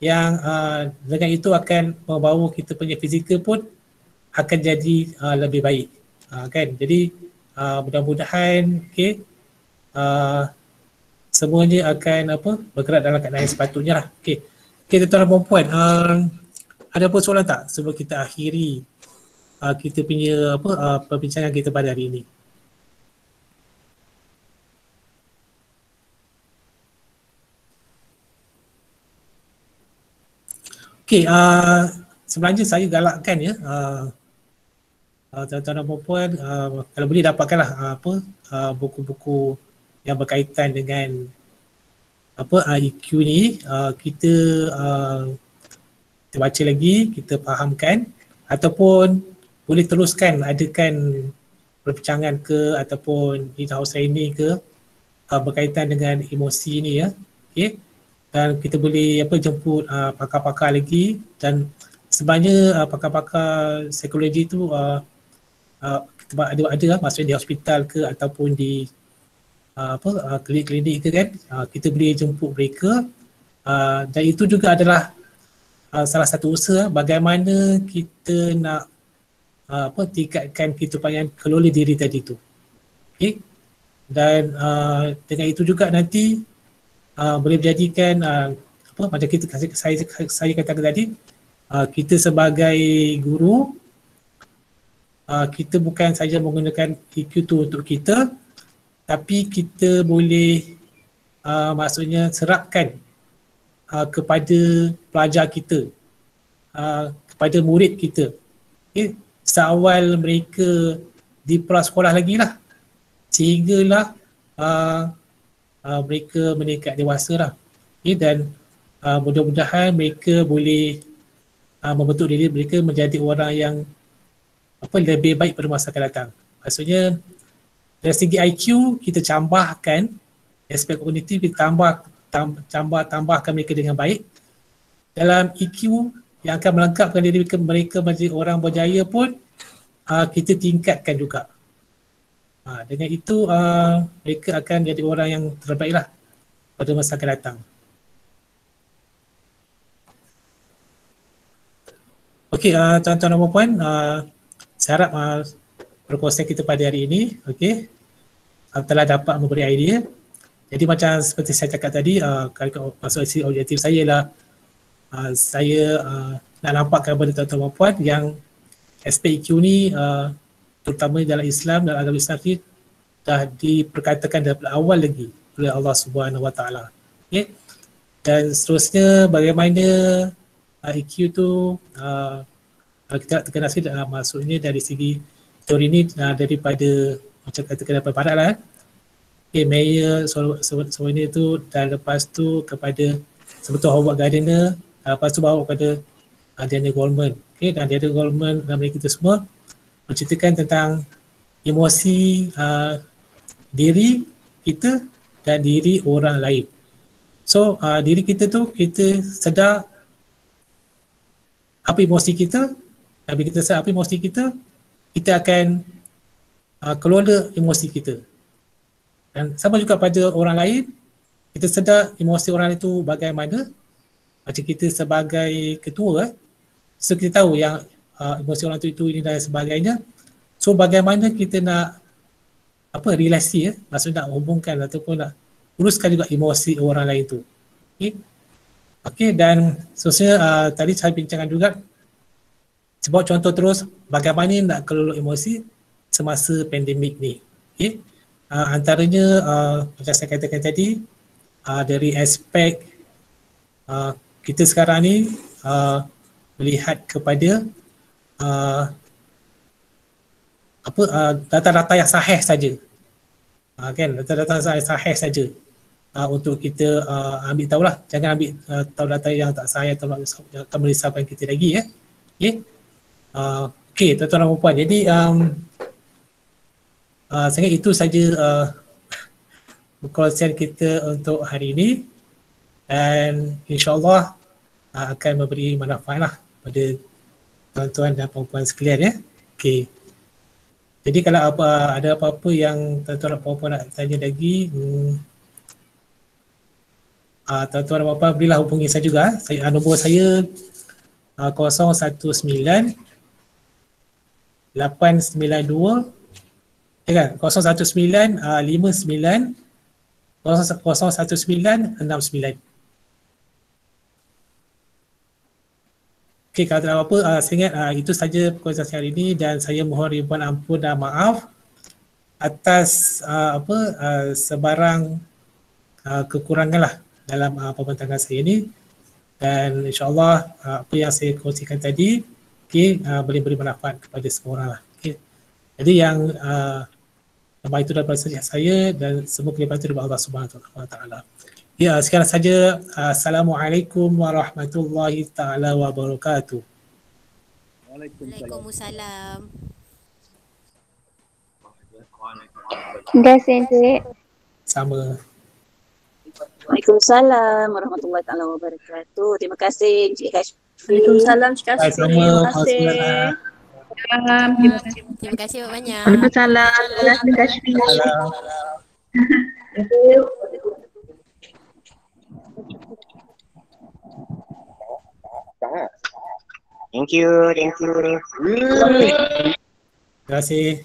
[SPEAKER 1] yang dengan itu akan membawa kita punya fizikal pun akan jadi lebih baik, kan. Jadi mudah-mudahan semuanya akan bergerak dalam keadaan yang sepatutnya lah. Tuan-tuan dan puan-puan, ada apa soalan tak sebelum kita akhiri kita punya perbincangan kita pada hari ini? Sebenarnya saya galakkan tuan-tuan dan puan-puan, kalau boleh dapatkanlah buku-buku yang berkaitan dengan IQ ni, kita baca lagi, kita fahamkan, ataupun boleh teruskan adakan perbincangan ke ataupun in-house training ke berkaitan dengan emosi ni, dan kita boleh jemput pakar-pakar lagi. Dan sebenarnya pakar-pakar psikologi tu ada maksudnya di hospital ke ataupun di klinik-klinik ke, kan. Kita boleh jemput mereka, dan itu juga adalah salah satu usaha bagaimana kita nak tingkatkan kehidupan yang kelola diri tadi tu. Dan dengan itu juga nanti boleh menjadikan macam kita saya katakan tadi, kita sebagai guru, kita bukan saja menggunakan EQ tu untuk kita, tapi kita boleh maksudnya serapkan kepada pelajar kita, kepada murid kita. Okay? Seawal mereka di prasekolah lagi lah, sehinggalah mereka meningkat dewasa lah. Okay? Dan mudah-mudahan mereka boleh membentuk diri mereka menjadi orang yang lebih baik pada masa akan datang. Maksudnya dari segi IQ kita tambahkan, aspek kognitif kita tambahkan mereka dengan baik. Dalam EQ yang akan melengkapkan diri mereka menjadi orang berjaya pun kita tingkatkan juga. Dengan itu mereka akan jadi orang yang terbaik lah pada masa akan datang. Okey, tuan-tuan dan puan, saya harap perkongsian kita pada hari ini telah dapat memberi idea. Jadi macam seperti saya cakap tadi, kalau masuk isi objektif saya ialah saya nak nampakkan kepada tuan-tuan dan puan yang aspek EQ ni terutama dalam Islam dan agama Islam ni dah diperkatakan daripada awal lagi oleh Allah Subhanahu Wa Taala. Okay? Dan seterusnya bagaimana EQ tu kalau kita nak terkenal sikit, maksudnya dari segi teori ni daripada macam katakan daripada barat lah. Mayer sebenarnya tu, dan lepas tu kepada sebetul Howard Gardner, lepas tu bawa kepada Daniel Goleman. Dan Daniel Goleman dan mereka itu semua menceritakan tentang emosi diri kita dan diri orang lain. So diri kita tu, kita sedar apa emosi kita, dan bila kita sedar apa emosi kita, kita akan kelola emosi kita. Dan sama juga pada orang lain, kita sedar emosi orang itu bagaimana. Macam kita sebagai ketua, so kita tahu yang emosi orang itu ini dan sebagainya. So bagaimana kita nak relasi, maksudnya nak hubungkan ataupun nak uruskan juga emosi orang lain itu. Okey, dan seterusnya tadi saya bincangkan juga sebab contoh terus bagaimana nak kelola emosi semasa pandemik ni. Antaranya macam saya katakan tadi, dari aspek kita sekarang ni melihat kepada data-data yang sahih saja, kan, data-data sahih saja untuk kita ambil tahulah, jangan ambil tahu data yang tak sahih atau akan merisaukan kita lagi. Okey, tuan-tuan dan puan, jadi saya ingat itu saja perkongsian kita untuk hari ini, dan insyaAllah akan memberi manfaat lah pada tuan-tuan dan puan-puan sekalian. Okey, jadi kalau ada apa-apa yang tuan-tuan dan puan-puan nak tanya lagi, tuan-tuan dan puan-puan berilah hubungi saya juga. Nombor saya 019 892 kan, 019 59 019 69. Okey, kalau tak ada apa-apa, saya ingat itu saja perkongsian hari ini, dan saya mohon ribuan ampun dan maaf atas sebarang kekurangan lah dalam pembentangan saya ini, dan insyaAllah apa yang saya kongsikan tadi boleh beri manfaat kepada semua orang lah. Jadi yang nama itu daripada saya, dan semua kelebihan itu daripada Allah Subhanahu Wa Taala. Ya, sekarang saja. Assalamualaikum warahmatullahi taala wabarakatuh.
[SPEAKER 11] Waalaikumsalam.
[SPEAKER 3] Terima kasih, Encik.
[SPEAKER 1] Sama.
[SPEAKER 12] Waalaikumsalam warahmatullahi taala wabarakatuh. Terima kasih Encik Kashfi.
[SPEAKER 7] Waalaikumsalam Encik Kashfi.
[SPEAKER 1] Terima
[SPEAKER 7] kasih.
[SPEAKER 11] Terima kasih banyak.
[SPEAKER 3] Waalaikumsalam. Terima kasih, Kashfi.
[SPEAKER 13] Thank you.
[SPEAKER 1] Terima kasih.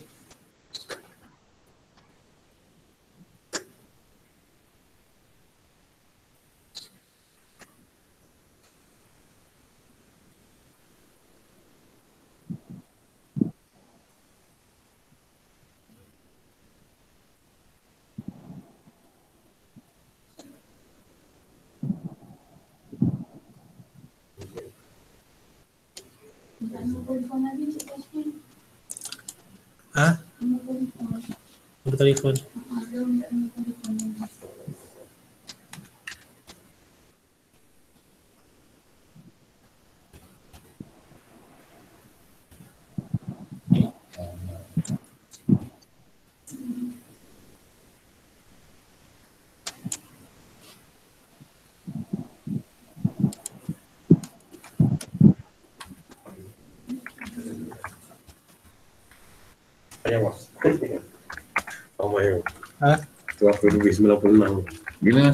[SPEAKER 1] Ha? Nombor telefon.
[SPEAKER 14] Oh my God.
[SPEAKER 1] Ha?
[SPEAKER 14] Tu apa 296. Bila